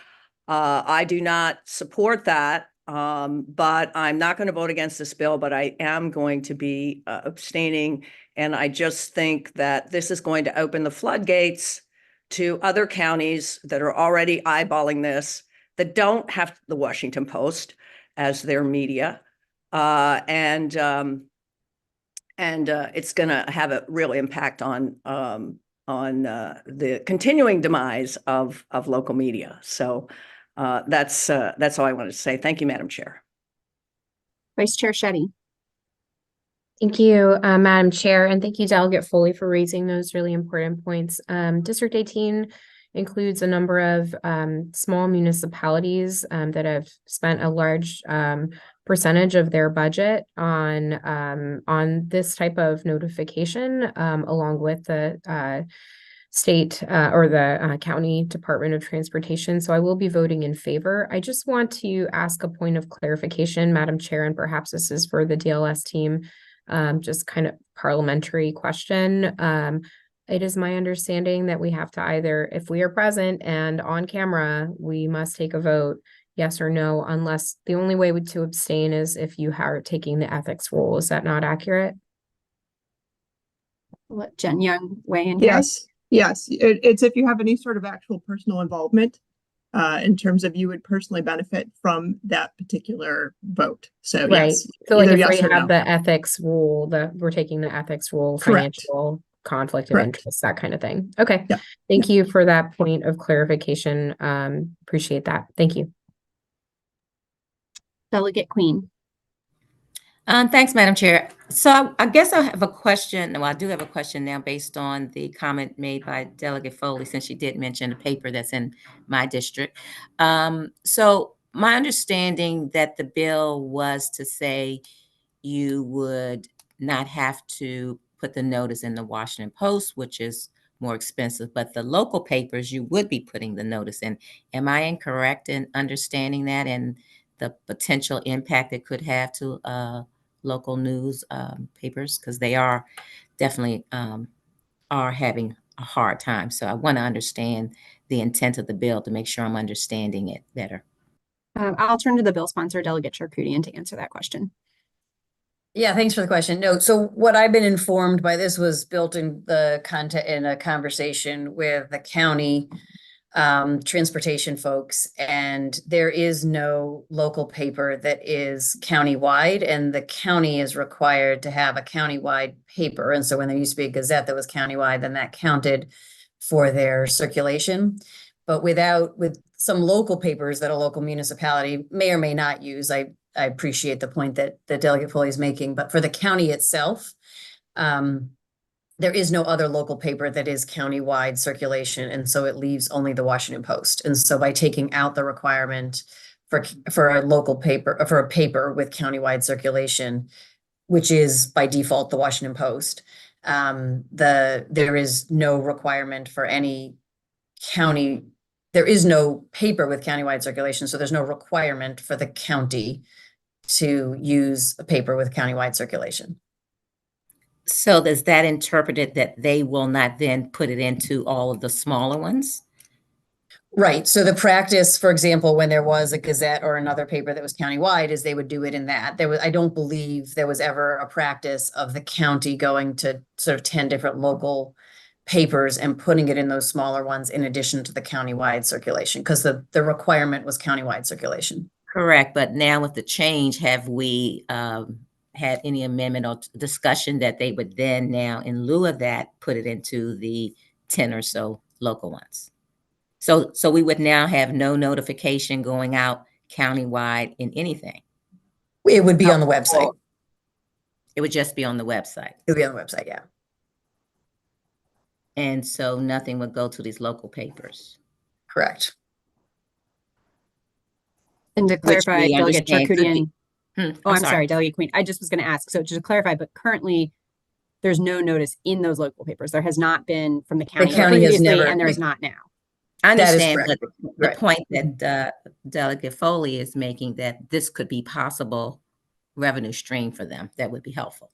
Speaker 9: I do not support that. But I'm not going to vote against this bill, but I am going to be abstaining. And I just think that this is going to open the floodgates to other counties that are already eyeballing this, that don't have the Washington Post as their media. And it's going to have a real impact on the continuing demise of local media. So that's all I wanted to say. Thank you, Madam Chair.
Speaker 1: Vice Chair Shetty.
Speaker 10: Thank you, Madam Chair, and thank you, Delegate Foley, for raising those really important points. District 18 includes a number of small municipalities that have spent a large percentage of their budget on this type of notification, along with the state or the county Department of Transportation. So I will be voting in favor. I just want to ask a point of clarification, Madam Chair, and perhaps this is for the DLS team, just kind of parliamentary question. It is my understanding that we have to either, if we are present and on camera, we must take a vote, yes or no, unless the only way to abstain is if you are taking the ethics rule. Is that not accurate?
Speaker 1: Let Jen Young weigh in here.
Speaker 11: Yes, it's if you have any sort of actual personal involvement in terms of you would personally benefit from that particular vote. So
Speaker 10: Right.
Speaker 11: yes,
Speaker 10: So like
Speaker 11: either
Speaker 10: if
Speaker 11: yes
Speaker 10: we
Speaker 11: or
Speaker 10: have
Speaker 11: no.
Speaker 10: the ethics rule, we're taking the ethics rule,
Speaker 11: Correct.
Speaker 10: financial conflict of
Speaker 11: Correct.
Speaker 10: interest, that kind of thing. Okay.
Speaker 11: Yeah.
Speaker 10: Thank you for that point of clarification. Appreciate that. Thank you.
Speaker 1: Delegate Queen.
Speaker 12: Thanks, Madam Chair. So I guess I have a question. Well, I do have a question now based on the comment made by Delegate Foley, since she did mention a paper that's in my district. So my understanding that the bill was to say you would not have to put the notice in the Washington Post, which is more expensive, but the local papers, you would be putting the notice in. Am I incorrect in understanding that and the potential impact it could have to local news papers? Because they are definitely are having a hard time. So I want to understand the intent of the bill to make sure I'm understanding it better.
Speaker 1: I'll turn to the bill sponsor, Delegate Charkoudian, to answer that question.
Speaker 13: Yeah, thanks for the question. No, so what I've been informed by this was built in the content in a conversation with the county transportation folks, and there is no local paper that is countywide, and the county is required to have a countywide paper. And so when there used to be a Gazette that was countywide, then that counted for their circulation. But with some local papers that a local municipality may or may not use, I appreciate the point that the Delegate Foley is making, but for the county itself, there is no other local paper that is countywide circulation, and so it leaves only the Washington Post. And so by taking out the requirement for a local paper, for a paper with countywide circulation, which is by default the Washington Post, there is no requirement for any county. There is no paper with countywide circulation, so there's no requirement for the county to use a paper with countywide circulation.
Speaker 12: So does that interpret it that they will not then put it into all of the smaller ones?
Speaker 13: Right. So the practice, for example, when there was a Gazette or another paper that was countywide, is they would do it in that. I don't believe there was ever a practice of the county going to sort of 10 different local papers and putting it in those smaller ones in addition to the countywide circulation, because the requirement was countywide circulation.
Speaker 12: Correct, but now with the change, have we had any amendment or discussion that they would then now, in lieu of that, put it into the 10 or so local ones? So we would now have no notification going out countywide in anything.
Speaker 13: It would be on the website.
Speaker 12: It would just be on the website.
Speaker 13: It would be on the website, yeah.
Speaker 12: And so nothing would go to these local papers.
Speaker 13: Correct.
Speaker 1: And to clarify,
Speaker 12: we
Speaker 1: Delegate
Speaker 12: understand could be-
Speaker 1: Charkoudian.
Speaker 12: I'm
Speaker 1: I'm
Speaker 12: sorry.
Speaker 1: sorry, Delegate Queen. I just was going to ask. So to clarify, but currently there's no notice in those local papers. There has not been from the county,
Speaker 13: county has
Speaker 1: previously,
Speaker 13: never-
Speaker 1: and there's not now.
Speaker 12: I
Speaker 13: That is
Speaker 12: understand,
Speaker 13: correct.
Speaker 12: but the
Speaker 13: Right.
Speaker 12: point that Delegate Foley is making, that this could be possible revenue stream for them, that would be helpful.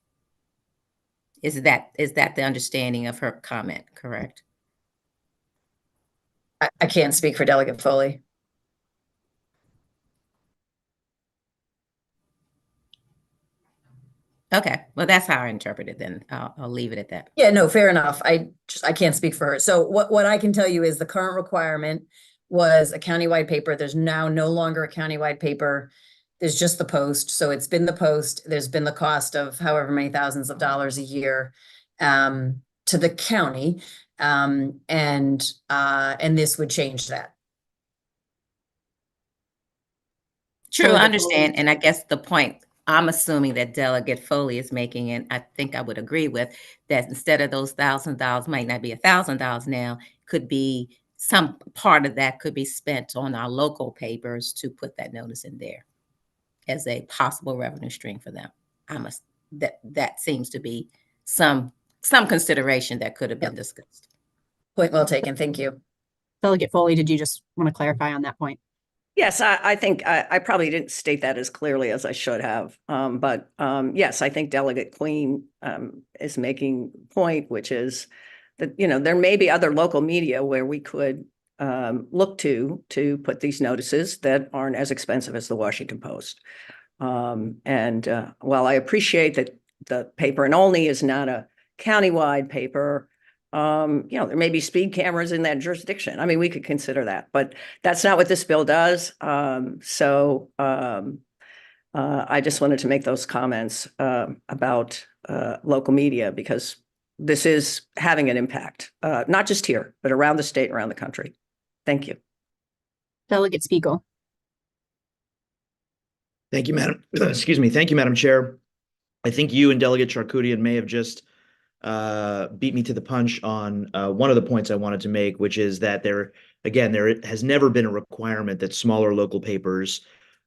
Speaker 12: Is that the understanding of her comment, correct?
Speaker 13: I can't speak for Delegate Foley.
Speaker 12: Okay, well, that's how I interpret it then. I'll leave it at that.
Speaker 13: Yeah, no, fair enough. I can't speak for her. So what I can tell you is the current requirement was a countywide paper. There's now no longer a countywide paper. There's just the Post. So it's been the Post. There's been the cost of however many thousands of dollars a year to the county. And this would change that.
Speaker 12: True,
Speaker 1: So
Speaker 12: I
Speaker 1: the
Speaker 12: understand.
Speaker 1: goals-
Speaker 12: And I guess the point I'm assuming that Delegate Foley is making, and I think I would agree with, that instead of those $1,000, might not be $1,000 now, could be some part of that could be spent on our local papers to put that notice in there as a possible revenue stream for them. That seems to be some consideration that could have been discussed.
Speaker 13: Point well taken. Thank you.
Speaker 1: Delegate Foley, did you just want to clarify on that point?
Speaker 9: Yes, I think I probably didn't state that as clearly as I should have. But yes, I think Delegate Queen is making a point, which is that, there may be other local media where we could look to put these notices that aren't as expensive as the Washington Post. And while I appreciate that the paper and only is not a countywide paper, there may be speed cameras in that jurisdiction. I mean, we could consider that, but that's not what this bill does. So I just wanted to make those comments about local media, because this is having an impact, not just here, but around the state, around the country. Thank you.
Speaker 1: Delegate Spiegel.
Speaker 8: Thank you, Madam. Excuse me. Thank you, Madam Chair. I think you and Delegate Charkoudian may have just beat me to the punch on one of the points I wanted to make, which is that there has never been a requirement that smaller local papers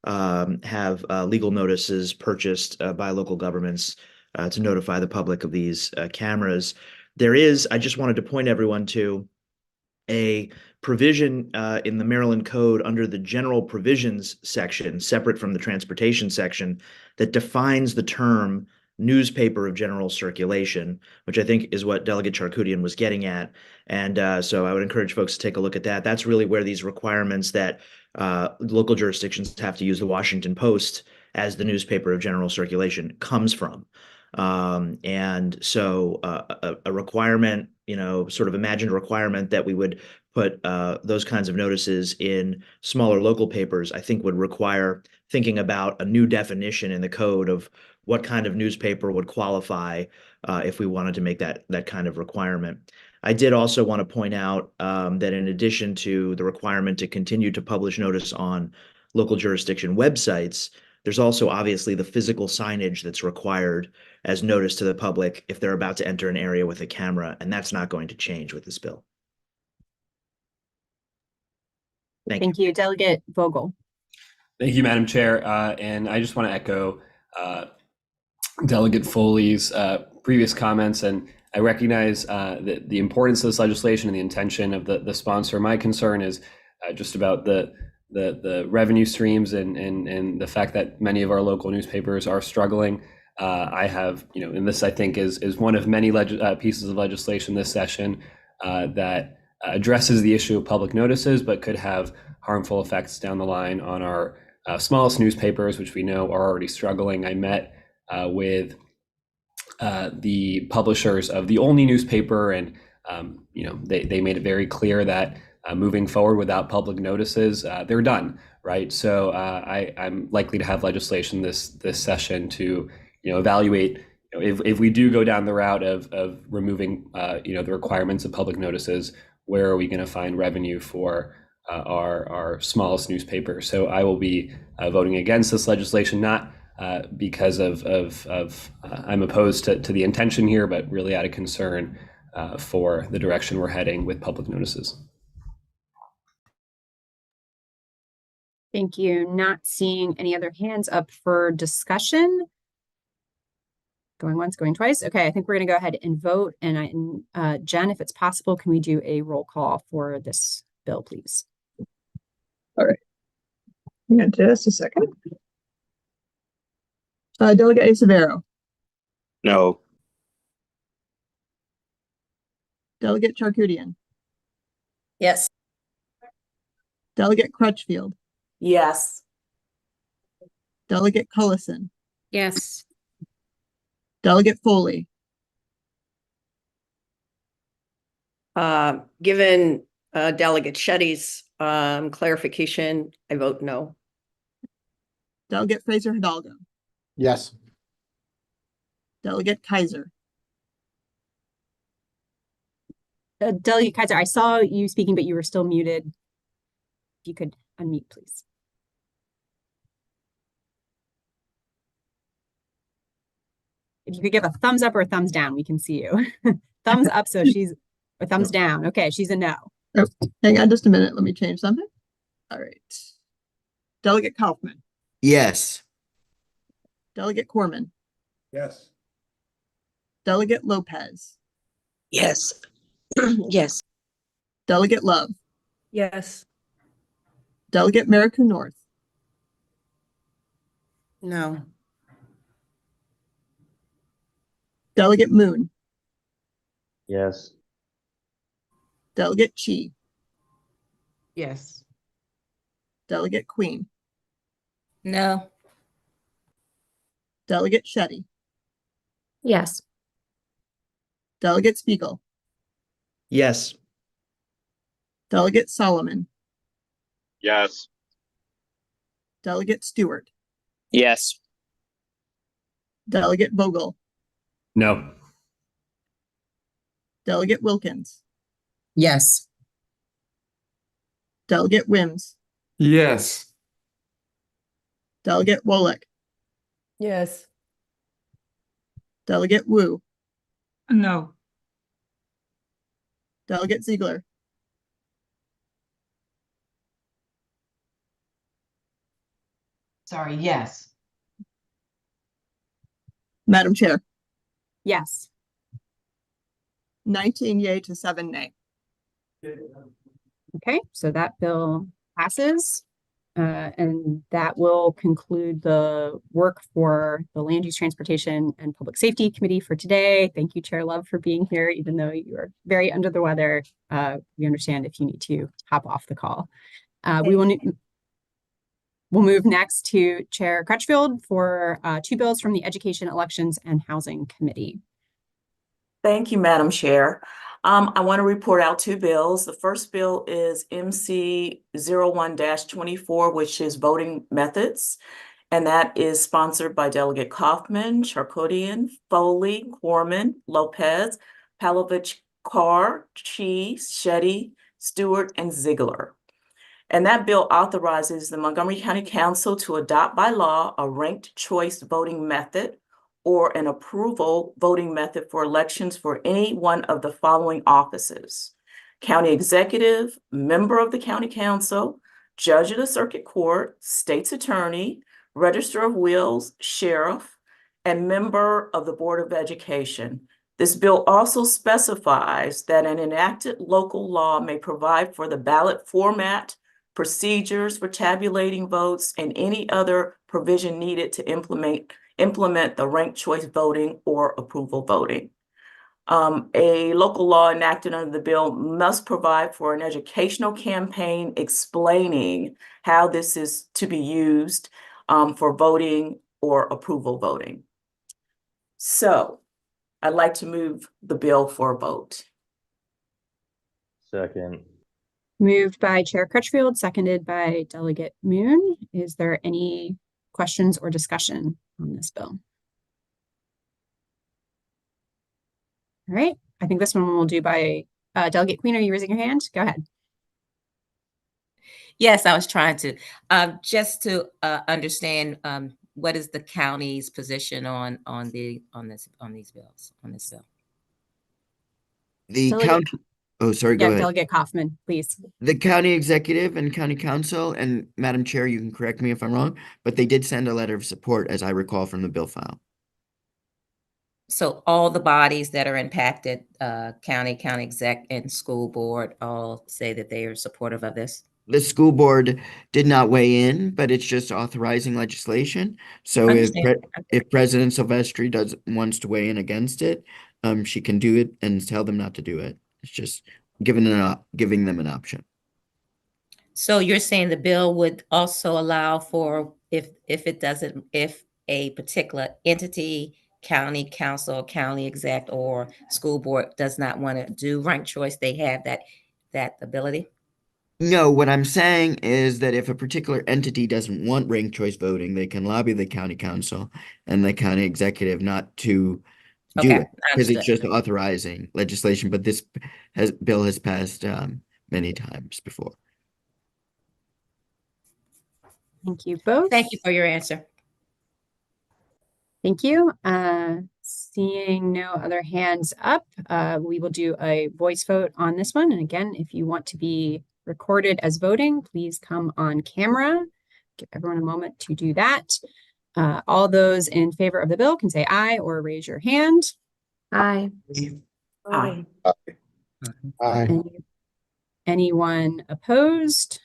Speaker 8: have legal notices purchased by local governments to notify the public of these cameras. I just wanted to point everyone to a provision in the Maryland Code under the general provisions section, separate from the transportation section, that defines the term newspaper of general circulation, which I think is what Delegate Charkoudian was getting at. And so I would encourage folks to take a look at that. That's really where these requirements that local jurisdictions have to use the Washington Post as the newspaper of general circulation comes from. And so a requirement, sort of imagined requirement that we would put those kinds of notices in smaller local papers, I think would require thinking about a new definition in the code of what kind of newspaper would qualify if we wanted to make that kind of requirement. I did also want to point out that in addition to the requirement to continue to publish notice on local jurisdiction websites, there's also obviously the physical signage that's required as notice to the public if they're about to enter an area with a camera, and that's not going to change with this bill.
Speaker 1: Thank you. Delegate Vogel.
Speaker 14: Thank you, Madam Chair. And I just want to echo Delegate Foley's previous comments, and I recognize the importance of this legislation and the intention of the sponsor. My concern is just about the revenue streams and the fact that many of our local newspapers are struggling. I have, and this I think is one of many pieces of legislation this session that addresses the issue of public notices, but could have harmful effects down the line on our smallest newspapers, which we know are already struggling. I met with the publishers of the only newspaper and they made it very clear that moving forward without public notices, they're done, right? So I'm likely to have legislation this session to evaluate if we do go down the route of removing the requirements of public notices, where are we going to find revenue for our smallest newspaper? So I will be voting against this legislation, not because of I'm opposed to the intention here, but really out of concern for the direction we're heading with public notices.
Speaker 1: Thank you. Not seeing any other hands up for discussion. Going once, going twice. Okay, I think we're going to go ahead and vote. And Jen, if it's possible, can we do a roll call for this bill, please?
Speaker 11: All right. Hang on just a second. Delegate Isavero.
Speaker 15: No.
Speaker 11: Delegate Charkoudian.
Speaker 13: Yes.
Speaker 11: Delegate Crutchfield.
Speaker 13: Yes.
Speaker 11: Delegate Cullison.
Speaker 10: Yes.
Speaker 11: Delegate Foley.
Speaker 9: Given Delegate Shetty's clarification, I vote no.
Speaker 11: Delegate Fraser Hidalgo.
Speaker 2: Yes.
Speaker 11: Delegate Kaiser.
Speaker 1: Delegate Kaiser, I saw you speaking, but you were still muted. If you could unmute, please. If you could give a thumbs up or a thumbs down, we can see you. Thumbs up, so she's, or thumbs down. Okay, she's a no.
Speaker 11: Oh, hang on just a minute. Let me change something. All right. Delegate Kaufman.
Speaker 4: Yes.
Speaker 11: Delegate Corman.
Speaker 2: Yes.
Speaker 11: Delegate Lopez.
Speaker 9: Yes. Yes.
Speaker 11: Delegate Love.
Speaker 7: Yes.
Speaker 11: Delegate Mericu North.
Speaker 9: No.
Speaker 11: Delegate Moon.
Speaker 15: Yes.
Speaker 11: Delegate Chi.
Speaker 13: Yes.
Speaker 11: Delegate Queen.
Speaker 13: No.
Speaker 11: Delegate Shetty.
Speaker 10: Yes.
Speaker 11: Delegate Spiegel.
Speaker 8: Yes.
Speaker 11: Delegate Solomon.
Speaker 15: Yes.
Speaker 11: Delegate Stewart.
Speaker 15: Yes.
Speaker 11: Delegate Vogel.
Speaker 14: No.
Speaker 11: Delegate Wilkins.
Speaker 13: Yes.
Speaker 11: Delegate Wims.
Speaker 15: Yes.
Speaker 11: Delegate Wolick.
Speaker 7: Yes.
Speaker 11: Delegate Wu.
Speaker 5: No.
Speaker 11: Delegate Ziegler.
Speaker 13: Sorry, yes.
Speaker 11: Madam Chair.
Speaker 1: Yes.
Speaker 11: 19 yay to 7 nay.
Speaker 1: Okay, so that bill passes. And that will conclude the work for the Land Use, Transportation, and Public Safety Committee for today. Thank you, Chair Love, for being here, even though you are very under the weather. We understand if you need to hop off the call. We'll move next to Chair Crutchfield for two bills from the Education, Elections, and Housing Committee.
Speaker 16: Thank you, Madam Chair. I want to report out two bills. The first bill is MC 01-24, which is voting methods. And that is sponsored by Delegate Kaufman, Charkoudian, Foley, Corman, Lopez, Palovich, Carr, Chi, Shetty, Stewart, and Ziegler. And that bill authorizes the Montgomery County Council to adopt by law a ranked choice voting method or an approval voting method for elections for any one of the following offices: county executive, member of the county council, judge of the circuit court, state's attorney, register of wills, sheriff, and member of the Board of Education. This bill also specifies that an enacted local law may provide for the ballot format, procedures for tabulating votes, and any other provision needed to implement the ranked choice voting or approval voting. A local law enacted under the bill must provide for an educational campaign explaining how this is to be used for voting or approval voting. So I'd like to move the bill for a vote.
Speaker 15: Second.
Speaker 1: Moved by Chair Crutchfield, seconded by Delegate Moon. Is there any questions or discussion on this bill? All right, I think this one we'll do by Delegate Queen. Are you raising your hand? Go ahead.
Speaker 12: Yes, I was trying to, just to understand, what is the county's position on these bills, on this bill?
Speaker 4: The
Speaker 1: Delegate-
Speaker 4: county, oh, sorry, go
Speaker 1: Yeah,
Speaker 4: ahead.
Speaker 1: Delegate Kaufman, please.
Speaker 4: The county executive and county council, and Madam Chair, you can correct me if I'm wrong, but they did send a letter of support, as I recall from the bill file.
Speaker 12: So all the bodies that are impacted, county exec, and school board all say that they are supportive of this?
Speaker 4: The school board did not weigh in, but it's just authorizing legislation. So
Speaker 12: Understand.
Speaker 4: if President Silvestri wants to weigh in against it, she can do it and tell them not to do it. It's just giving them an option.
Speaker 12: So you're saying the bill would also allow for if a particular entity, county council, county exec, or school board does not want to do ranked choice, they have that ability?
Speaker 4: No, what I'm saying is that if a particular entity doesn't want ranked choice voting, they can lobby the county council and the county executive not to do
Speaker 12: Okay,
Speaker 4: it, because it's
Speaker 12: understood.
Speaker 4: just authorizing legislation. But this bill has passed many times before.
Speaker 1: Thank you both.
Speaker 12: Thank you for your answer.
Speaker 1: Thank you. Seeing no other hands up, we will do a voice vote on this one. And again, if you want to be recorded as voting, please come on camera. Give everyone a moment to do that. All those in favor of the bill can say aye or raise your hand.
Speaker 10: Aye.
Speaker 16: Aye.
Speaker 15: Aye.
Speaker 1: Anyone opposed?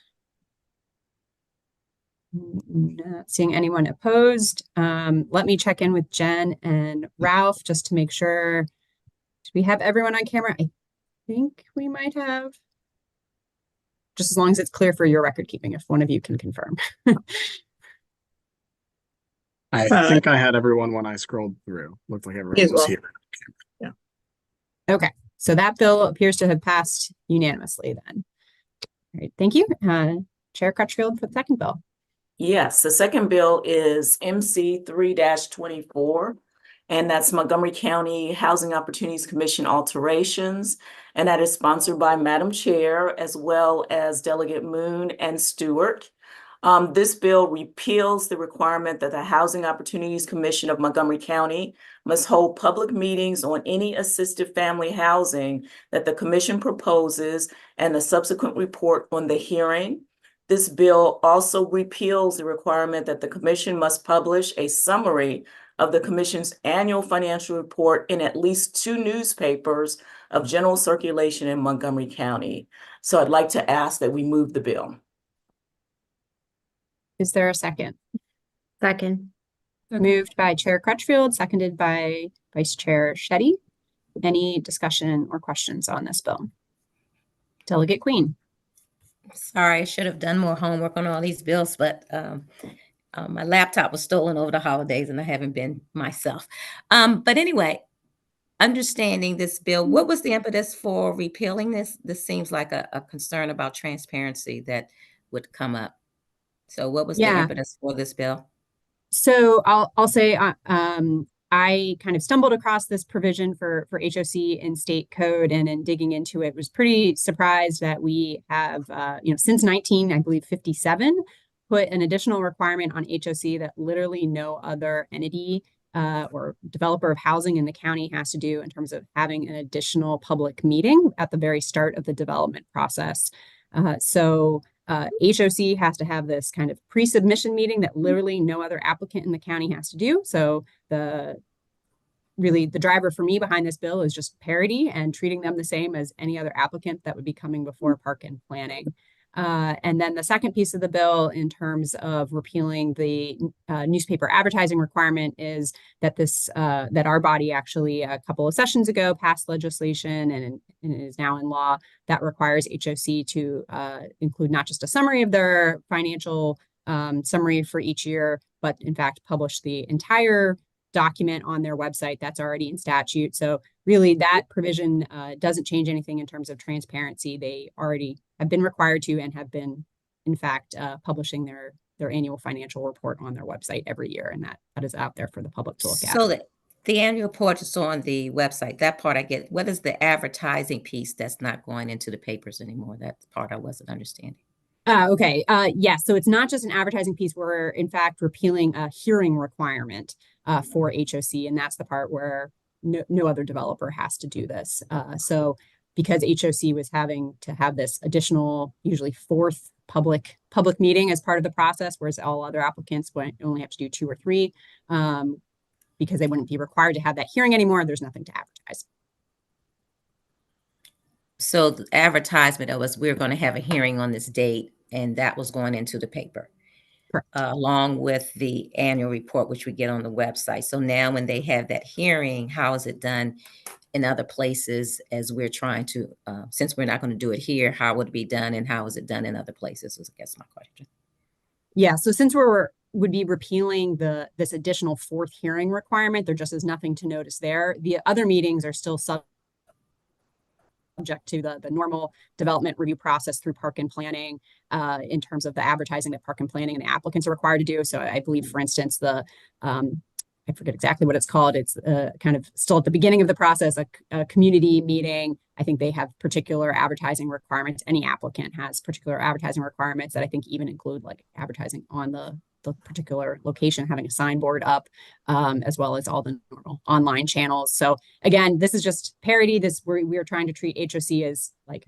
Speaker 1: Not seeing anyone opposed. Let me check in with Jen and Ralph just to make sure. Do we have everyone on camera? I think we might have. Just as long as it's clear for your record keeping, if one of you can confirm.
Speaker 17: I think I had everyone when I scrolled through. Looked like everyone
Speaker 11: as
Speaker 17: was
Speaker 11: well.
Speaker 17: here.
Speaker 1: Okay, so that bill appears to have passed unanimously then. All right, thank you. Chair Crutchfield for the second bill.
Speaker 16: Yes, the second bill is MC 3-24, and that's Montgomery County Housing Opportunities Commission alterations. And that is sponsored by Madam Chair, as well as Delegate Moon and Stewart. This bill repeals the requirement that the Housing Opportunities Commission of Montgomery County must hold public meetings on any assisted family housing that the commission proposes and the subsequent report on the hearing. This bill also repeals the requirement that the commission must publish a summary of the commission's annual financial report in at least 2 newspapers of general circulation in Montgomery County. So I'd like to ask that we move the bill.
Speaker 1: Is there a second?
Speaker 10: Second.
Speaker 1: Moved by Chair Crutchfield, seconded by Vice Chair Shetty. Any discussion or questions on this bill? Delegate Queen.
Speaker 12: Sorry, I should have done more homework on all these bills, but my laptop was stolen over the holidays and I haven't been myself. But anyway, understanding this bill, what was the impetus for repealing this? This seems like a concern about transparency that would come up. So what was the impetus for this bill?
Speaker 1: So I'll say I kind of stumbled across this provision for HOC in state code, and in digging into it, was pretty surprised that we have since 1957 put an additional requirement on HOC that literally no other entity or developer of housing in the county has to do in terms of having an additional public meeting at the very start of the development process. HOC has to have this kind of pre-submission meeting that literally no other applicant in the county has to do. So the driver for me behind this bill is just parity and treating them the same as any other applicant that would be coming before Park and Planning. And then the second piece of the bill in terms of repealing the newspaper advertising requirement is that that our body actually a couple of sessions ago passed legislation and is now in law that requires HOC to include not just a summary of their financial summary for each year, but in fact publish the entire document on their website. That's already in statute. So really that provision doesn't change anything in terms of transparency. They already have been required to and have been, in fact, publishing their annual financial report on their website every year. And that is out there for the public to look at.
Speaker 12: So the annual report is on the website. That part I get. What is the advertising piece that's not going into the papers anymore? That part I wasn't understanding.
Speaker 1: Okay. Yes. So it's not just an advertising piece. We're in fact repealing a hearing requirement for HOC, and that's the part where no other developer has to do this. So because HOC was having to have this additional, usually fourth public meeting as part of the process, whereas all other applicants only have to do 2 or 3, because they wouldn't be required to have that hearing anymore. There's nothing to advertise.
Speaker 12: So the advertisement was we're going to have a hearing on this date, and that was going into the paper. Along with the annual report, which we get on the website. So now when they have that hearing, how is it done in other places as we're trying to, since we're not going to do it here, how would it be done and how is it done in other places is I guess my question.
Speaker 1: Yeah, so since would be repealing this additional 4th hearing requirement, there just is nothing to notice there. The other meetings are still subject to the normal development review process through Park and Planning in terms of the advertising that Park and Planning and the applicants are required to do. So I believe, for instance, I forget exactly what it's called. It's kind of still at the beginning of the process, a community meeting. I think they have particular advertising requirements. Any applicant has particular advertising requirements that I think even include like advertising on the particular location, having a signboard up, as well as all the normal online channels. So again, this is just parity. We are trying to treat HOC as like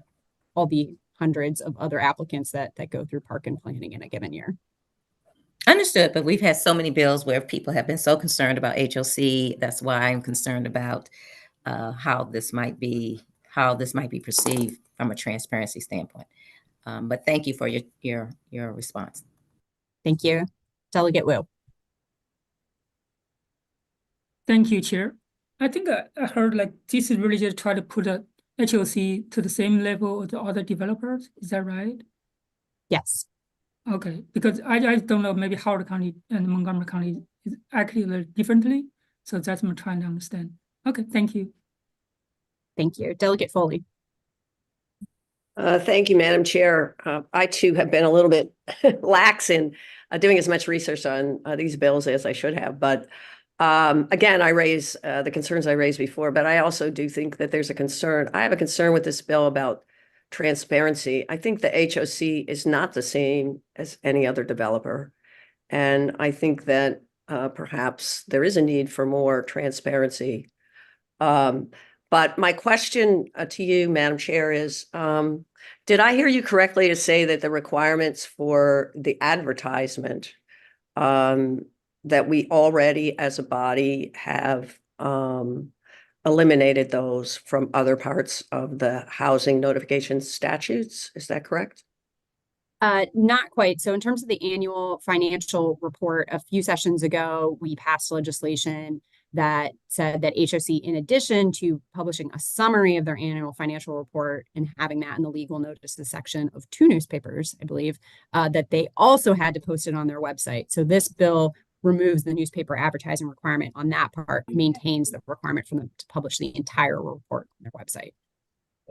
Speaker 1: all the hundreds of other applicants that go through Park and Planning in a given year.
Speaker 12: Understood, but we've had so many bills where people have been so concerned about HOC. That's why I'm concerned about how this might be perceived from a transparency standpoint. But thank you for your response.
Speaker 1: Thank you. Delegate Wu.
Speaker 5: Thank you, Chair. I think I heard like this is really just try to put a HOC to the same level as the other developers. Is that right?
Speaker 1: Yes.
Speaker 5: Okay, because I don't know, maybe Howard County and Montgomery County is actually a little differently. So that's what I'm trying to understand. Okay, thank you.
Speaker 1: Thank you. Delegate Foley.
Speaker 9: Thank you, Madam Chair. I too have been a little bit lax in doing as much research on these bills as I should have. But again, I raise the concerns I raised before, but I also do think that there's a concern. I have a concern with this bill about transparency. I think the HOC is not the same as any other developer. And I think that perhaps there is a need for more transparency. But my question to you, Madam Chair, is did I hear you correctly to say that the requirements for the advertisement that we already as a body have eliminated those from other parts of the housing notification statutes? Is that correct?
Speaker 1: Not quite. So in terms of the annual financial report, a few sessions ago, we passed legislation that said that HOC, in addition to publishing a summary of their annual financial report and having that in the legal notices section of 2 newspapers, I believe, that they also had to post it on their website. So this bill removes the newspaper advertising requirement on that part, maintains the requirement for them to publish the entire report on their website.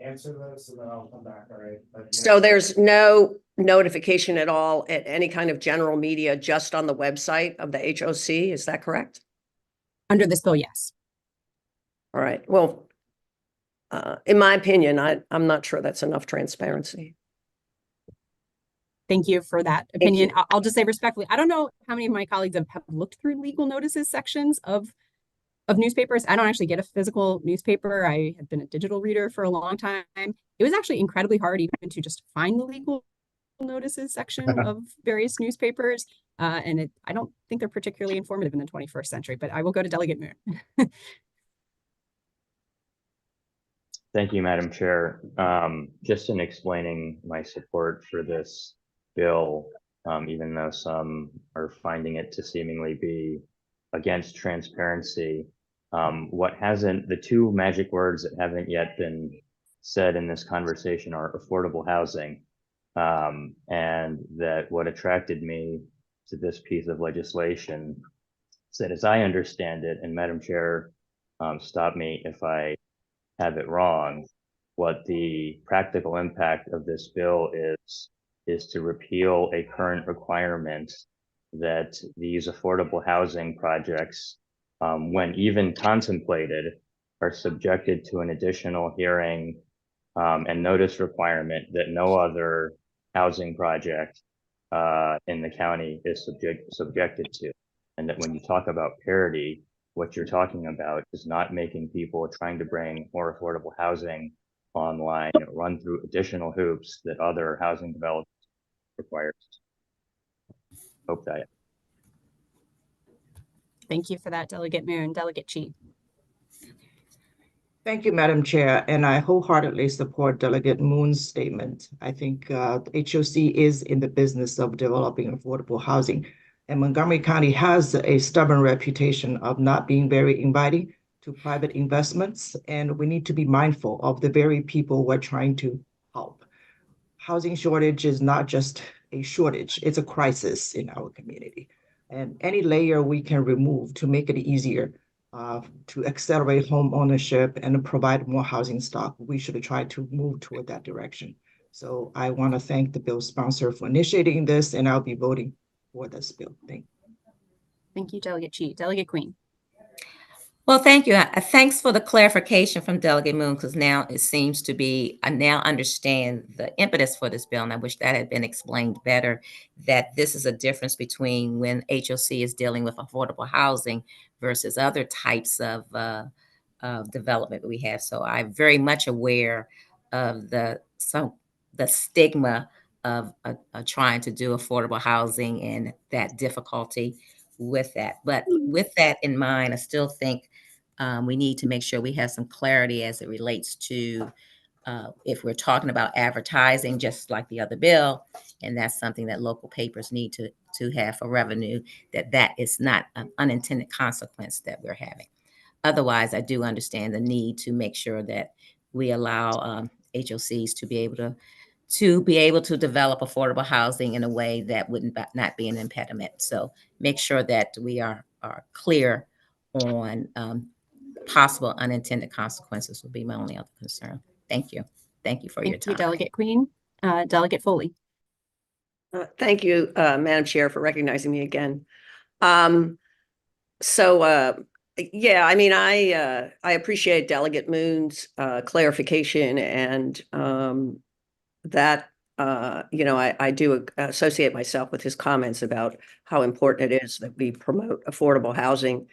Speaker 15: Answer this and then I'll come back, all right?
Speaker 9: So there's no notification at all at any kind of general media, just on the website of the HOC, is that correct?
Speaker 1: Under this bill, yes.
Speaker 9: All right, well, in my opinion, I'm not sure that's enough transparency.
Speaker 1: Thank you for that opinion. I'll just say respectfully, I don't know how many of my colleagues have looked through legal notices sections of newspapers. I don't actually get a physical newspaper. I have been a digital reader for a long time. It was actually incredibly hard even to just find the legal notices section of various newspapers. And I don't think they're particularly informative in the 21st century, but I will go to Delegate Moon.
Speaker 18: Thank you, Madam Chair. Just in explaining my support for this bill, even though some are finding it to seemingly be against transparency, the 2 magic words that haven't yet been said in this conversation are affordable housing. And that what attracted me to this piece of legislation is that, as I understand it, and Madam Chair, stop me if I have it wrong, what the practical impact of this bill is to repeal a current requirement that these affordable housing projects, when even contemplated, are subjected to an additional hearing and notice requirement that no other housing project in the county is subjected to. And that when you talk about parity, what you're talking about is not making people trying to bring more affordable housing online run through additional hoops that other housing developers require. Hope that.
Speaker 1: Thank you for that, Delegate Moon. Delegate Chi.
Speaker 19: Thank you, Madam Chair, and I wholeheartedly support Delegate Moon's statement. I think HOC is in the business of developing affordable housing, and Montgomery County has a stubborn reputation of not being very inviting to private investments, and we need to be mindful of the very people we're trying to help. Housing shortage is not just a shortage, it's a crisis in our community. And any layer we can remove to make it easier to accelerate home ownership and provide more housing stock, we should try to move toward that direction. So I want to thank the bill sponsor for initiating this, and I'll be voting for this bill. Thank you.
Speaker 1: Thank you, Delegate Chi. Delegate Queen.
Speaker 12: Well, thank you. Thanks for the clarification from Delegate Moon, because now it seems to be, I now understand the impetus for this bill, and I wish that had been explained better, that this is a difference between when HOC is dealing with affordable housing versus other types of development that we have. So I'm very much aware of the stigma of trying to do affordable housing and that difficulty with that. But with that in mind, I still think we need to make sure we have some clarity as it relates to if we're talking about advertising, just like the other bill, and that's something that local papers need to have for revenue, that is not an unintended consequence that we're having. Otherwise, I do understand the need to make sure that we allow HOCs to be able to develop affordable housing in a way that would not be an impediment. So make sure that we are clear on possible unintended consequences would be my only other concern. Thank you. Thank you for your time.
Speaker 1: Thank you, Delegate Queen. Delegate Foley.
Speaker 9: Thank you, Madam Chair, for recognizing me again. Yeah, I mean, I appreciate Delegate Moon's clarification, and that I do associate myself with his comments about how important it is that we promote affordable housing.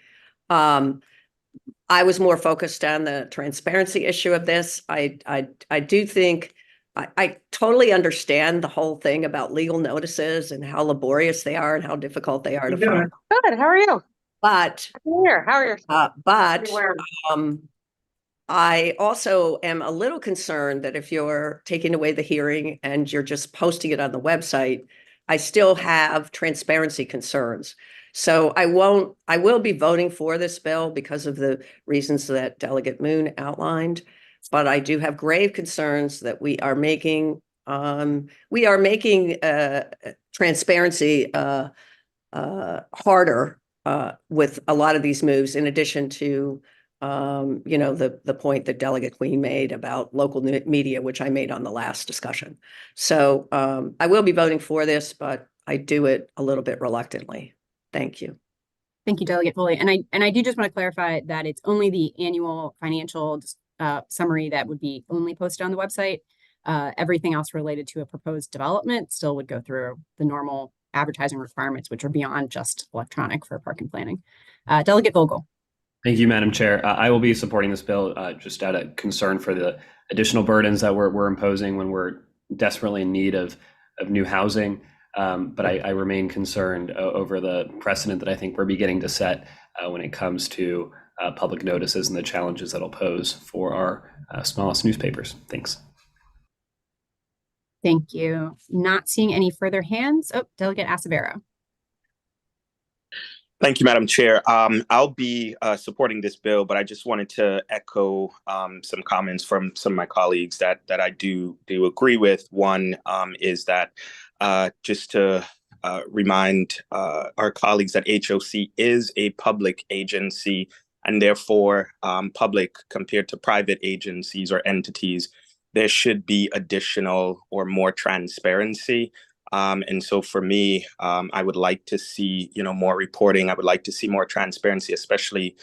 Speaker 9: I was more focused on the transparency issue of this. I do think I totally understand the whole thing about legal notices and how laborious they are and how difficult they are to find.
Speaker 20: Good. How are you?
Speaker 9: But
Speaker 20: Here, how are you?
Speaker 9: I also am a little concerned that if you're taking away the hearing and you're just posting it on the website, I still have transparency concerns. So I will be voting for this bill because of the reasons that Delegate Moon outlined, but I do have grave concerns that we are making transparency harder with a lot of these moves, in addition to the point that Delegate Queen made about local media, which I made on the last discussion. So I will be voting for this, but I do it a little bit reluctantly. Thank you.
Speaker 1: Thank you, Delegate Foley. And I do just want to clarify that it's only the annual financial summary that would be only posted on the website. Everything else related to a proposed development still would go through the normal advertising requirements, which are beyond just electronic for park and planning. Delegate Vogel.
Speaker 14: Thank you, Madam Chair. I will be supporting this bill just out of concern for the additional burdens that we're imposing when we're desperately in need of new housing. But I remain concerned over the precedent that I think we're beginning to set when it comes to public notices and the challenges that'll pose for our smallest newspapers. Thanks.
Speaker 1: Thank you. Not seeing any further hands. Oh, Delegate Acevero.
Speaker 21: Thank you, Madam Chair. I'll be supporting this bill, but I just wanted to echo some comments from some of my colleagues that I do agree with. One is that just to remind our colleagues that HOC is a public agency and therefore public compared to private agencies or entities. There should be additional or more transparency. And so for me, I would like to see, more reporting. I would like to see more transparency, especially,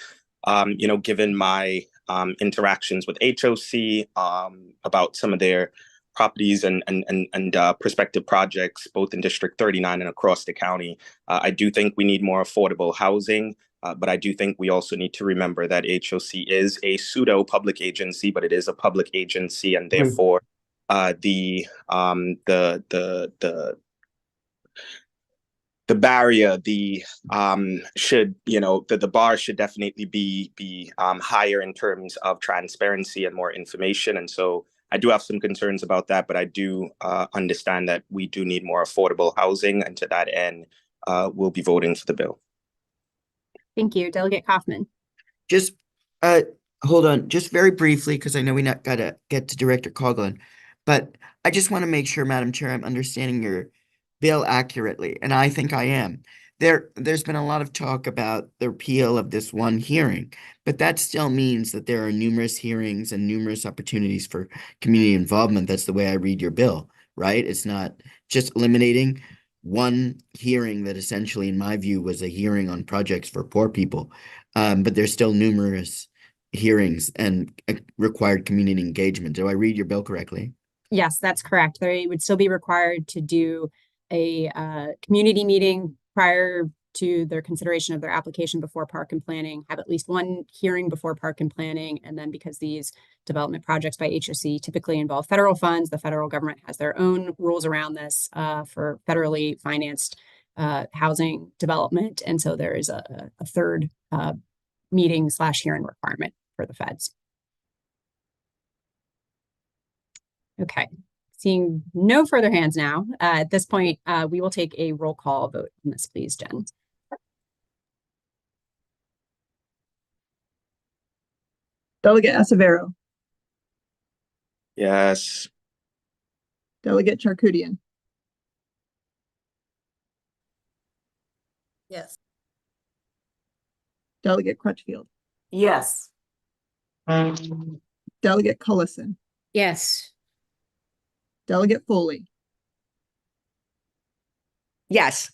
Speaker 21: given my interactions with HOC about some of their properties and prospective projects, both in District 39 and across the county. I do think we need more affordable housing. But I do think we also need to remember that HOC is a pseudo public agency, but it is a public agency, and therefore the barrier, the bar should definitely be higher in terms of transparency and more information. And so I do have some concerns about that, but I do understand that we do need more affordable housing, and to that end, we'll be voting for the bill.
Speaker 1: Thank you. Delegate Kaufman.
Speaker 4: Just hold on, just very briefly, because I know we not gotta get to Director Coughlin, but I just want to make sure, Madam Chair, I'm understanding your bill accurately, and I think I am. There's been a lot of talk about the repeal of this one hearing, but that still means that there are numerous hearings and numerous opportunities for community involvement. That's the way I read your bill, right? It's not just eliminating one hearing that essentially, in my view, was a hearing on projects for poor people. But there's still numerous hearings and required community engagement. Do I read your bill correctly?
Speaker 1: Yes, that's correct. They would still be required to do a community meeting prior to their consideration of their application before Park and Planning, have at least one hearing before Park and Planning, and then because these development projects by HOC typically involve federal funds, the federal government has their own rules around this for federally financed housing development, and so there is a third meeting/hearing requirement for the feds. Okay. Seeing no further hands now, at this point, we will take a roll call vote on this, please, Jen.
Speaker 11: Delegate Acevero,
Speaker 21: Yes.
Speaker 11: Delegate Charkoudian,
Speaker 13: Yes.
Speaker 11: Delegate Crutchfield,
Speaker 16: Yes.
Speaker 11: Delegate Cullison,
Speaker 12: Yes.
Speaker 11: Delegate Foley,
Speaker 9: Yes.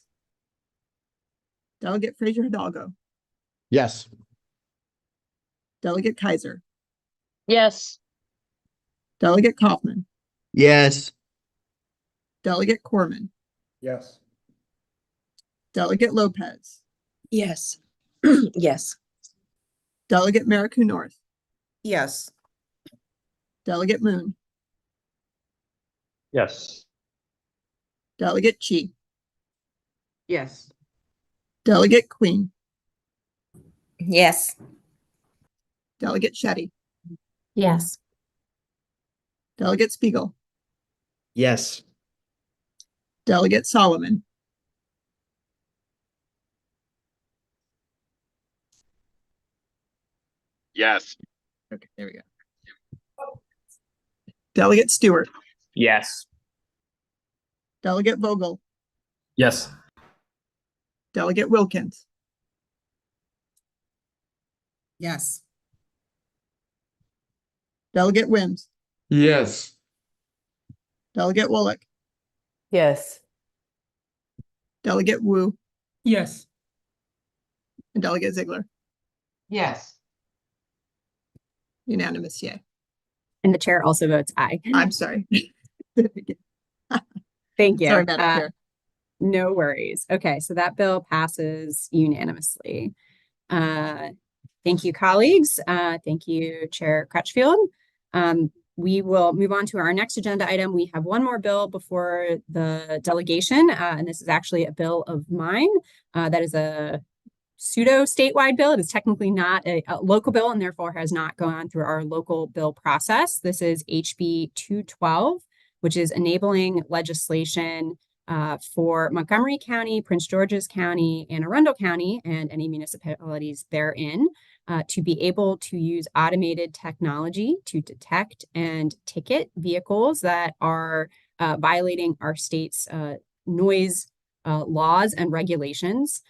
Speaker 11: Delegate Fraser Hidalgo,
Speaker 17: Yes.
Speaker 11: Delegate Kaiser,
Speaker 20: Yes.
Speaker 11: Delegate Kaufman,
Speaker 4: Yes.
Speaker 11: Delegate Corman,
Speaker 15: Yes.
Speaker 11: Delegate Lopez,
Speaker 20: Yes. Yes.
Speaker 11: Delegate Maricopa North,
Speaker 13: Yes.
Speaker 11: Delegate Moon,
Speaker 18: Yes.
Speaker 11: Delegate Chi,
Speaker 13: Yes.
Speaker 11: Delegate Queen,
Speaker 12: Yes.
Speaker 11: Delegate Shetty,
Speaker 10: Yes.
Speaker 11: Delegate Spiegel,
Speaker 8: Yes.
Speaker 11: Delegate Solomon,
Speaker 17: Yes.
Speaker 11: okay, there we go. Delegate Stewart,
Speaker 14: Yes.
Speaker 11: Delegate Vogel,
Speaker 14: Yes.
Speaker 11: Delegate Wilkins,
Speaker 13: Yes.
Speaker 11: Delegate Wims,
Speaker 17: Yes.
Speaker 11: Delegate Wolek,
Speaker 20: Yes.
Speaker 11: Delegate Wu,
Speaker 5: Yes.
Speaker 11: and Delegate Ziegler.
Speaker 13: Yes.
Speaker 11: Unanimous, yay.
Speaker 1: And the chair also votes aye.
Speaker 11: I'm sorry.
Speaker 1: Thank you.
Speaker 11: Sorry, Madam Chair.
Speaker 1: No worries. Okay, so that bill passes unanimously. Thank you, colleagues. Thank you, Chair Crutchfield. We will move on to our next agenda item. We have one more bill before the delegation, and this is actually a bill of mine. That is a pseudo statewide bill. It is technically not a local bill and therefore has not gone through our local bill process. This is HB 212, which is enabling legislation for Montgomery County, Prince George's County, Anne Arundel County, and any municipalities therein to be able to use automated technology to detect and ticket vehicles that are violating our state's noise laws and regulations.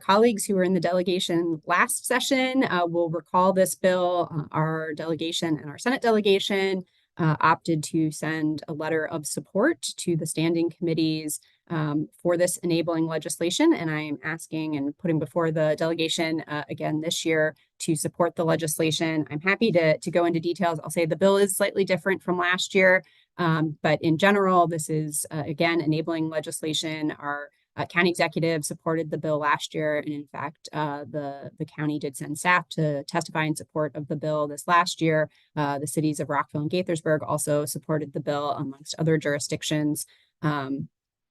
Speaker 1: Colleagues who were in the delegation last session will recall this bill. Our delegation and our Senate delegation opted to send a letter of support to the standing committees for this enabling legislation. And I am asking and putting before the delegation again this year to support the legislation. I'm happy to go into details. I'll say the bill is slightly different from last year, but in general, this is again enabling legislation. Our county executive supported the bill last year, and in fact, the county did send staff to testify in support of the bill this last year. The cities of Rockville and Gaithersburg also supported the bill, amongst other jurisdictions.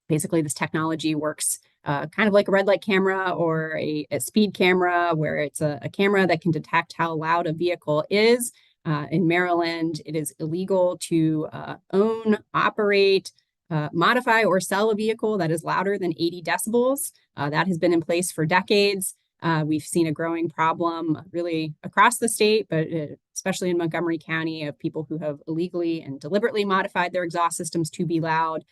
Speaker 1: Basically, this technology works kind of like a red light camera or a speed camera, where it's a camera that can detect how loud a vehicle is. In Maryland, it is illegal to own, operate, modify, or sell a vehicle that is louder than 80 decibels. That has been in place for decades. We've seen a growing problem really across the state, but especially in Montgomery County, of people who have illegally and deliberately modified their exhaust systems to be loud.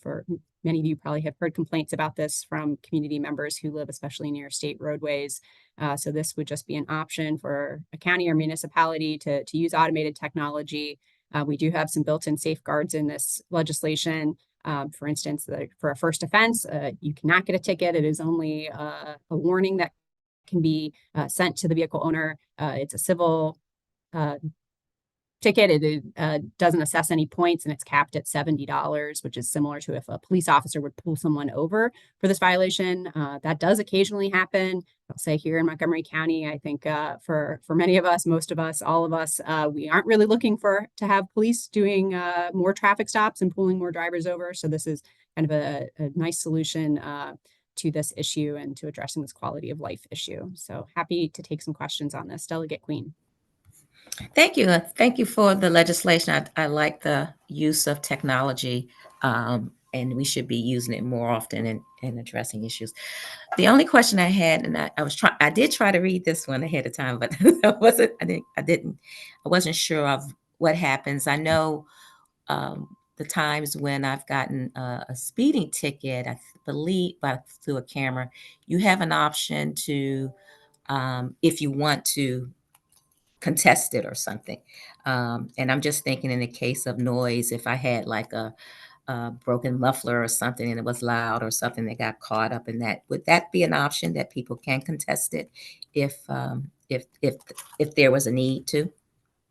Speaker 1: For many of you probably have heard complaints about this from community members who live especially near state roadways. So this would just be an option for a county or municipality to use automated technology. We do have some built-in safeguards in this legislation. For instance, for a first offense, you cannot get a ticket. It is only a warning that can be sent to the vehicle owner. It's a civil ticket. It doesn't assess any points, and it's capped at $70, which is similar to if a police officer would pull someone over for this violation. That does occasionally happen. I'll say here in Montgomery County, I think for many of us, most of us, all of us, we aren't really looking to have police doing more traffic stops and pulling more drivers over. So this is kind of a nice solution to this issue and to addressing this quality of life issue. So happy to take some questions on this. Delegate Queen.
Speaker 12: Thank you. Thank you for the legislation. I like the use of technology, and we should be using it more often in addressing issues. The only question I had, and I did try to read this one ahead of time, but I wasn't sure of what happens. I know the times when I've gotten a speeding ticket, I believe through a camera, you have an option to, if you want to, contest it or something. And I'm just thinking in the case of noise, if I had like a broken muffler or something and it was loud or something that got caught up in that, would that be an option that people can contest it if there was a need to?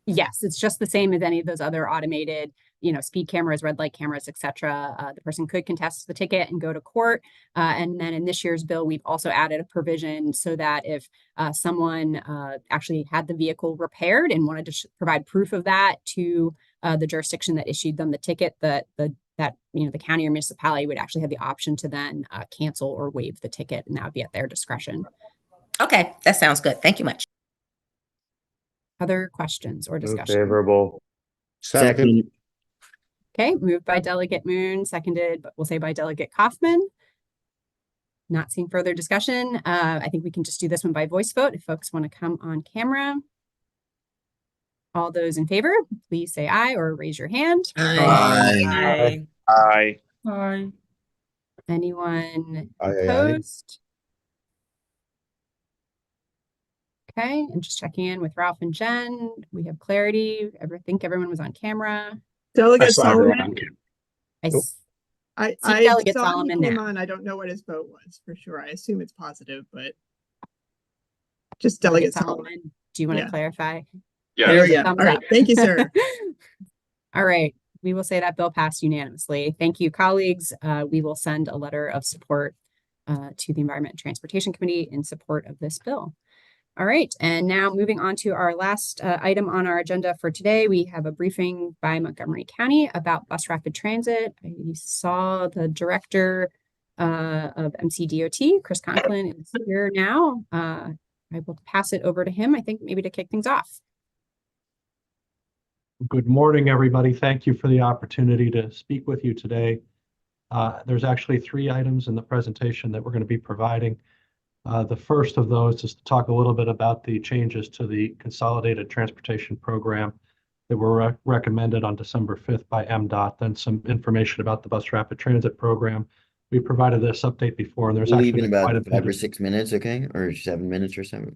Speaker 1: Yes, it's just the same as any of those other automated, speed cameras, red light cameras, etc. The person could contest the ticket and go to court. And then in this year's bill, we've also added a provision so that if someone actually had the vehicle repaired and wanted to provide proof of that to the jurisdiction that issued them the ticket, that the county or municipality would actually have the option to then cancel or waive the ticket, and that would be at their discretion.
Speaker 12: Okay, that sounds good. Thank you much.
Speaker 1: Other questions or
Speaker 18: Move
Speaker 1: discussion?
Speaker 18: favorable.
Speaker 4: Second.
Speaker 1: Okay, moved by Delegate Moon, seconded, but we'll say by Delegate Kaufman. Not seeing further discussion. I think we can just do this one by voice vote if folks want to come on camera. All those in favor, please say aye or raise your hand.
Speaker 4: Aye.
Speaker 21: Aye.
Speaker 5: Aye.
Speaker 1: Anyone
Speaker 3: Aye, aye, aye.
Speaker 1: opposed? Okay, and just checking in with Ralph and Jen. We have clarity. I think everyone was on camera.
Speaker 11: Delegate
Speaker 17: saw everyone
Speaker 11: Solomon.
Speaker 17: on camera.
Speaker 1: I
Speaker 11: I
Speaker 1: Delegate
Speaker 11: saw he
Speaker 1: Solomon
Speaker 11: came
Speaker 1: now.
Speaker 11: on. I don't know what his vote was for sure. I assume it's positive, but just Delegate Solomon.
Speaker 1: Do you want to
Speaker 11: Yeah.
Speaker 1: clarify?
Speaker 11: There
Speaker 1: There's
Speaker 11: we
Speaker 1: a
Speaker 11: go. All
Speaker 1: thumbs
Speaker 11: right.
Speaker 1: up.
Speaker 11: Thank you, sir.
Speaker 1: All right. We will say that bill passed unanimously. Thank you, colleagues. We will send a letter of support to the Environment and Transportation Committee in support of this bill. All right. And now moving on to our last item on our agenda for today, we have a briefing by Montgomery County about bus rapid transit. I saw the director of MCDOT, Chris Conklin, is here now. I will pass it over to him, I think, maybe to kick things off.
Speaker 6: Good morning, everybody. Thank you for the opportunity to speak with you today. There's actually 3 items in the presentation that we're going to be providing. The first of those is to talk a little bit about the changes to the Consolidated Transportation Program that were recommended on December 5th by MDOT, then some information about the Bus Rapid Transit Program, We provided this update before, and there's
Speaker 4: We'll
Speaker 6: actually
Speaker 4: leave in
Speaker 6: been quite a
Speaker 4: about
Speaker 6: bit
Speaker 4: 5 or
Speaker 6: of
Speaker 4: 6 minutes, okay? Or 7 minutes or so.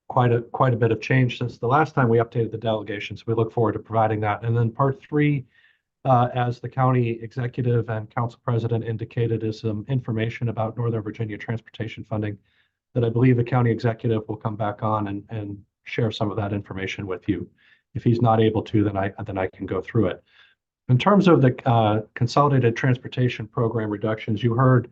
Speaker 6: quite a bit of change since the last time we updated the delegation. So we look forward to providing that. And then part 3, as the county executive and council president indicated, is some information about Northern Virginia transportation funding that I believe the county executive will come back on and share some of that information with you. If he's not able to, then I can go through it. In terms of the consolidated transportation program reductions, you heard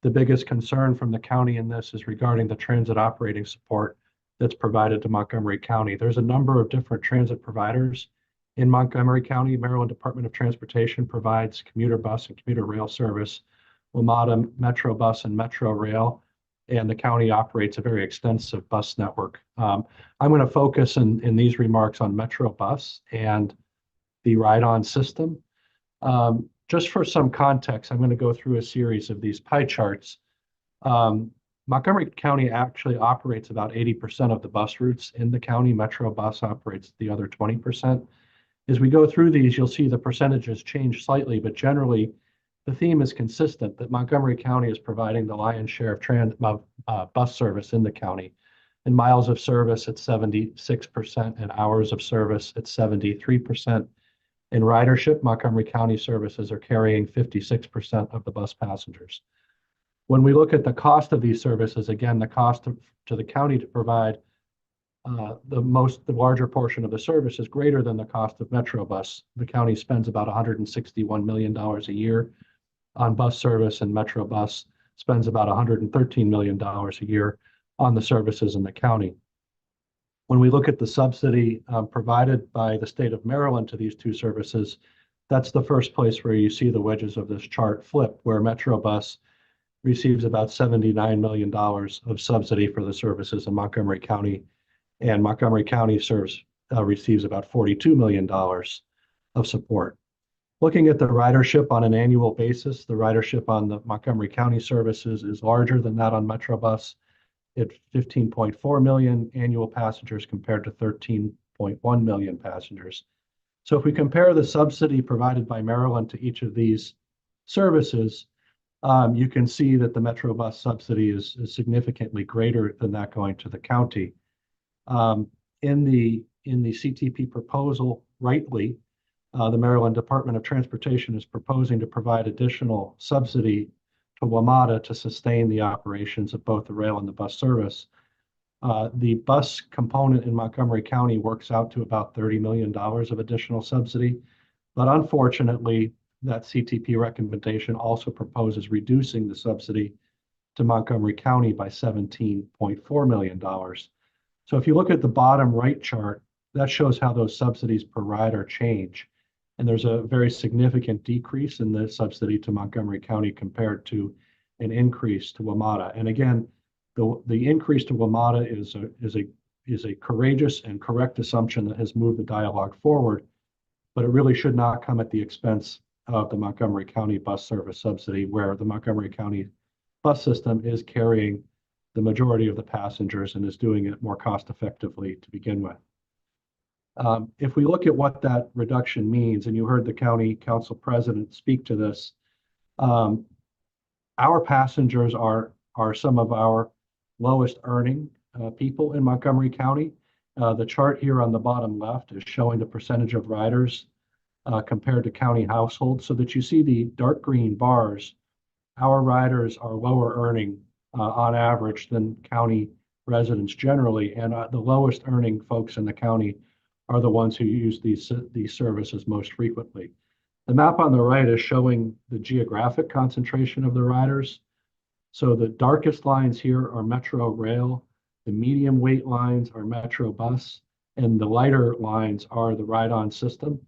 Speaker 6: the biggest concern from the county in this is regarding the transit operating support that's provided to Montgomery County. There's a number of different transit providers in Montgomery County. Maryland Department of Transportation provides commuter bus and commuter rail service, WMATA Metro Bus and Metro Rail, and the county operates a very extensive bus network. I'm going to focus in these remarks on Metro Bus and the ride-on system. Just for some context, I'm going to go through a series of these pie charts. Montgomery County actually operates about 80% of the bus routes in the county. Metro Bus operates the other 20%. As we go through these, you'll see the percentages change slightly, but generally the theme is consistent that Montgomery County is providing the lion's share of bus service in the county. In miles of service, it's 76%, and hours of service, it's 73%. In ridership, Montgomery County services are carrying 56% of the bus passengers. When we look at the cost of these services, again, the cost to the county to provide the larger portion of the service is greater than the cost of Metro Bus. The county spends about $161 million a year on bus service, and Metro Bus spends about $113 million a year on the services in the county. When we look at the subsidy provided by the state of Maryland to these two services, that's the first place where you see the wedges of this chart flip, where Metro Bus receives about $79 million of subsidy for the services in Montgomery County, and Montgomery County receives about $42 million of support. Looking at the ridership on an annual basis, the ridership on the Montgomery County services is larger than that on Metro Bus at 15.4 million annual passengers compared to 13.1 million passengers. So if we compare the subsidy provided by Maryland to each of these services, you can see that the Metro Bus subsidy is significantly greater than that going to the county. In the CTP proposal, rightly, the Maryland Department of Transportation is proposing to provide additional subsidy to WMATA to sustain the operations of both the rail and the bus service. The bus component in Montgomery County works out to about $30 million of additional subsidy, but unfortunately, that CTP recommendation also proposes reducing the subsidy to Montgomery County by $17.4 million. So if you look at the bottom right chart, that shows how those subsidies per rider change. And there's a very significant decrease in the subsidy to Montgomery County compared to an increase to WMATA. And again, the increase to WMATA is a courageous and correct assumption that has moved the dialogue forward, but it really should not come at the expense of the Montgomery County bus service subsidy, where the Montgomery County bus system is carrying the majority of the passengers and is doing it more cost effectively to begin with. If we look at what that reduction means, and you heard the county council president speak to this, our passengers are some of our lowest earning people in Montgomery County. The chart here on the bottom left is showing the percentage of riders compared to county households, so that you see the dark green bars. Our riders are lower earning on average than county residents generally, and the lowest earning folks in the county are the ones who use these services most frequently. The map on the right is showing the geographic concentration of the riders. So the darkest lines here are Metro Rail, the medium weight lines are Metro Bus, and the lighter lines are the ride-on system.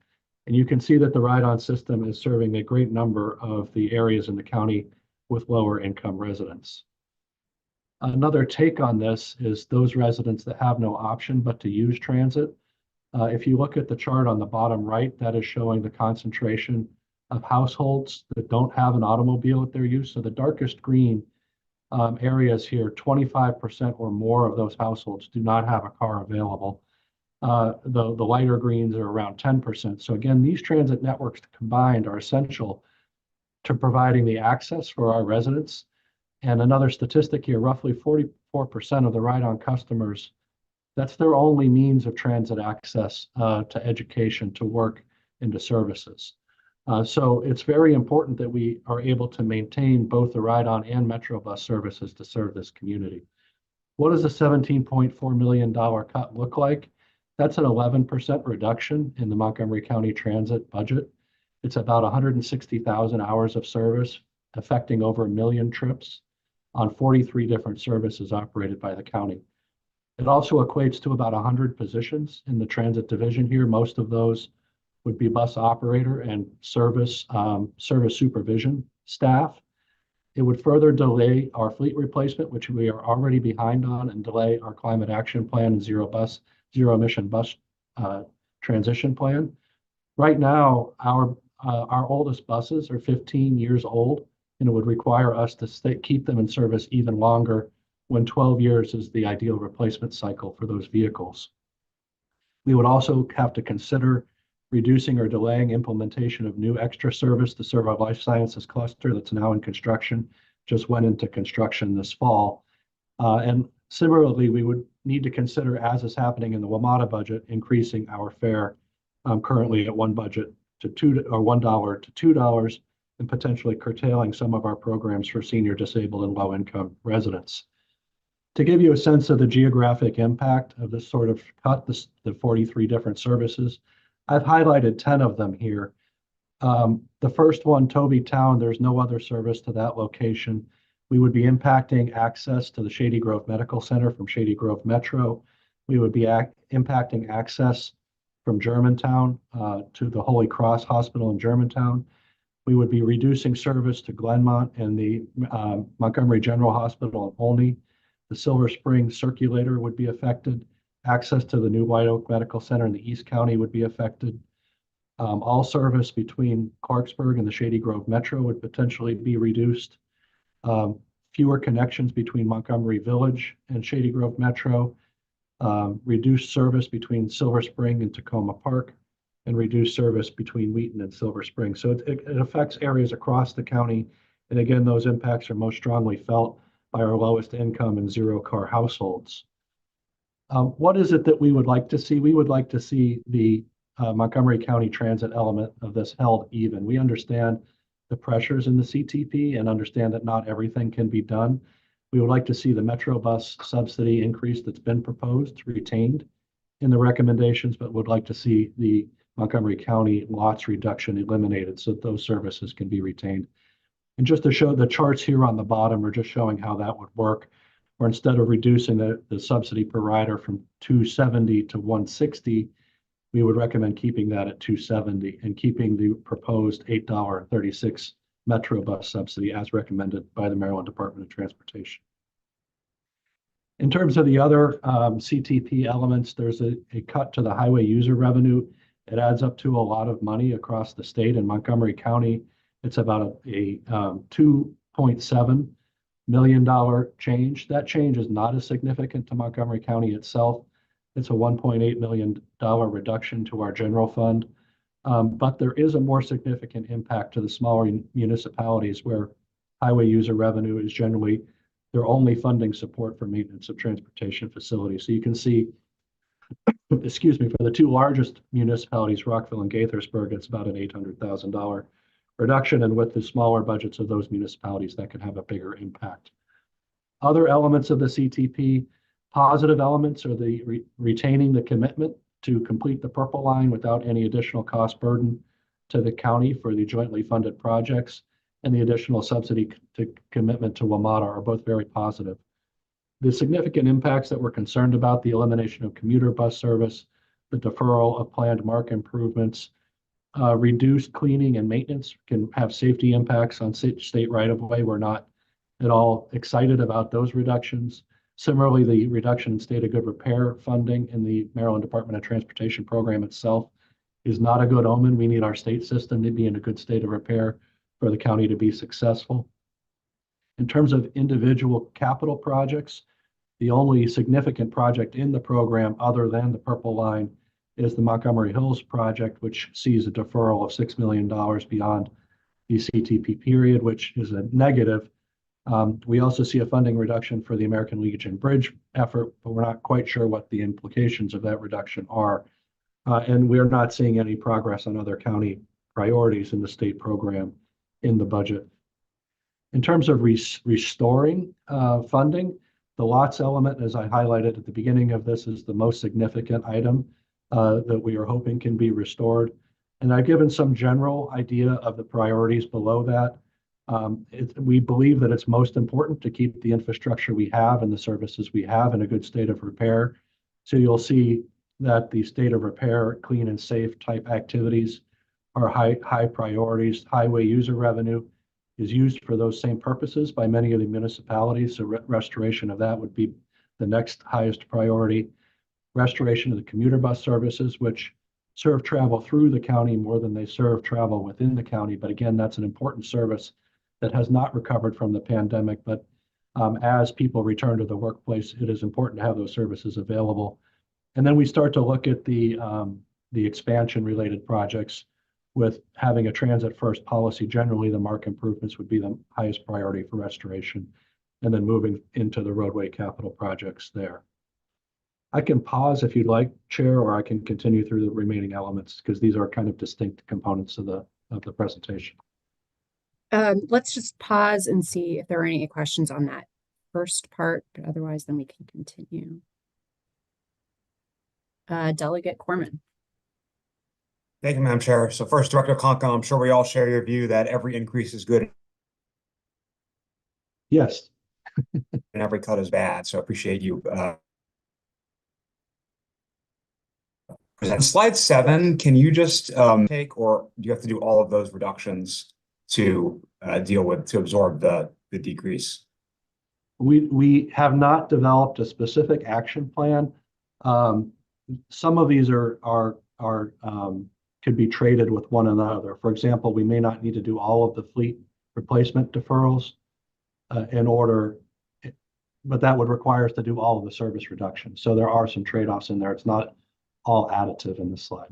Speaker 6: And you can see that the ride-on system is serving a great number of the areas in the county with lower income residents. Another take on this is those residents that have no option but to use transit. If you look at the chart on the bottom right, that is showing the concentration of households that don't have an automobile at their use. So the darkest green areas here, 25% or more of those households do not have a car available. The lighter greens are around 10%. So again, these transit networks combined are essential to providing the access for our residents. And another statistic here, roughly 44% of the ride-on customers, that's their only means of transit access to education, to work, and to services. So it's very important that we are able to maintain both the ride-on and Metro bus services to serve this community. What does a $17.4 million cut look like? That's an 11% reduction in the Montgomery County Transit budget. It's about 160,000 hours of service, affecting over 1 million trips on 43 different services operated by the county. It also equates to about 100 positions in the transit division here. Most of those would be bus operator and service supervision staff. It would further delay our fleet replacement, which we are already behind on, and delay our climate action plan and zero emission bus transition plan. Right now, our oldest buses are 15 years old, and it would require us to keep them in service even longer, when 12 years is the ideal replacement cycle for those vehicles. We would also have to consider reducing or delaying implementation of new extra service to serve our life sciences cluster that's now in construction, just went into construction this fall. And similarly, we would need to consider, as is happening in the WMATA budget, increasing our fare currently at $1 to $2, and potentially curtailing some of our programs for senior, disabled, and low-income residents. To give you a sense of the geographic impact of this sort of cut, the 43 different services, I've highlighted 10 of them here. The first one, Toby Town, there's no other service to that location. We would be impacting access to the Shady Grove Medical Center from Shady Grove Metro. We would be impacting access from Germantown to the Holy Cross Hospital in Germantown. We would be reducing service to Glenmont and the Montgomery General Hospital in Olney. The Silver Spring Circulator would be affected. Access to the new White Oak Medical Center in the East County would be affected. All service between Clarksburg and the Shady Grove Metro would potentially be reduced. Fewer connections between Montgomery Village and Shady Grove Metro. Reduced service between Silver Spring and Tacoma Park, and reduced service between Wheaton and Silver Spring. So it affects areas across the county. And again, those impacts are most strongly felt by our lowest income and zero car households. What is it that we would like to see? We would like to see the Montgomery County Transit element of this held even. We understand the pressures in the CTP and understand that not everything can be done. We would like to see the Metro bus subsidy increase that's been proposed retained in the recommendations, but would like to see the Montgomery County lots reduction eliminated so that those services can be retained. And just to show the charts here on the bottom are just showing how that would work, where instead of reducing the subsidy per rider from $270 to $160, we would recommend keeping that at $270 and keeping the proposed $8.36 Metro bus subsidy as recommended by the Maryland Department of Transportation. In terms of the other CTP elements, there's a cut to the highway user revenue. It adds up to a lot of money across the state. In Montgomery County, it's about a $2.7 million change. That change is not as significant to Montgomery County itself. It's a $1.8 million reduction to our general fund. But there is a more significant impact to the smaller municipalities where highway user revenue is generally their only funding support for maintenance of transportation facilities. So you can see, excuse me, for the two largest municipalities, Rockville and Gaithersburg, it's about an $800,000 reduction. And with the smaller budgets of those municipalities, that could have a bigger impact. Other elements of the CTP, positive elements are the retaining the commitment to complete the purple line without any additional cost burden to the county for the jointly funded projects, and the additional subsidy commitment to WMATA are both very positive. The significant impacts that we're concerned about, the elimination of commuter bus service, the deferral of planned MARC improvements, reduced cleaning and maintenance can have safety impacts on state right-of-way. We're not at all excited about those reductions. Similarly, the reduction in state of good repair funding in the Maryland Department of Transportation program itself is not a good omen. We need our state system to be in a good state of repair for the county to be successful. In terms of individual capital projects, the only significant project in the program other than the purple line is the Montgomery Hills project, which sees a deferral of $6 million beyond the CTP period, which is a negative. We also see a funding reduction for the American Legion Bridge effort, but we're not quite sure what the implications of that reduction are. And we're not seeing any progress on other county priorities in the state program in the budget. In terms of restoring funding, the lots element, as I highlighted at the beginning of this, is the most significant item that we are hoping can be restored. And I've given some general idea of the priorities below that. We believe that it's most important to keep the infrastructure we have and the services we have in a good state of repair. So you'll see that the state of repair, clean and safe type activities are high priorities. Highway user revenue is used for those same purposes by many of the municipalities. So restoration of that would be the next highest priority. Restoration of the commuter bus services, which serve travel through the county more than they serve travel within the county. But again, that's an important service that has not recovered from the pandemic. But as people return to the workplace, it is important to have those services available. And then we start to look at the expansion related projects. With having a transit first policy, generally the MARC improvements would be the highest priority for restoration, and then moving into the roadway capital projects there. I can pause if you'd like, Chair, or I can continue through the remaining elements because these are kind of distinct components of the presentation.
Speaker 1: Let's just pause and see if there are any questions on that first part, but otherwise then we can continue. Delegate Corman.
Speaker 15: Thank you, Madam Chair. So first, Director Conco, I'm sure we all share your view that every increase is good
Speaker 6: Yes.
Speaker 15: and every cut is bad. So I appreciate you. Slide 7, can you just take, or do you have to do all of those reductions to absorb the decrease?
Speaker 6: We have not developed a specific action plan. Some of these could be traded with one another. For example, we may not need to do all of the fleet replacement deferrals but that would require us to do all of the service reductions. So there are some trade-offs in there. It's not all additive in this slide.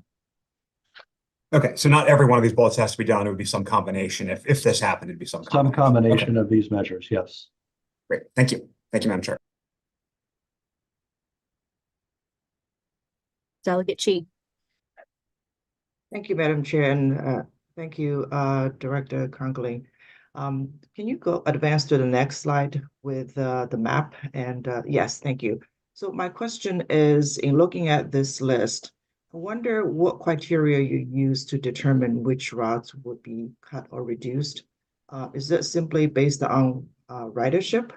Speaker 15: Okay, so not every one of these bullets has to be done. It would be some combination. If this happened, it'd be some
Speaker 6: combination of these measures, yes.
Speaker 15: Great, thank you. Thank you, Madam Chair.
Speaker 1: Delegate Chi.
Speaker 19: Thank you, Madam Chair, and thank you, Director Conkling. Can you go advance to the next slide with the map? And yes, thank you. So my question is, in looking at this list, I wonder what criteria you use to determine which routes would be cut or reduced. Is that simply based on ridership?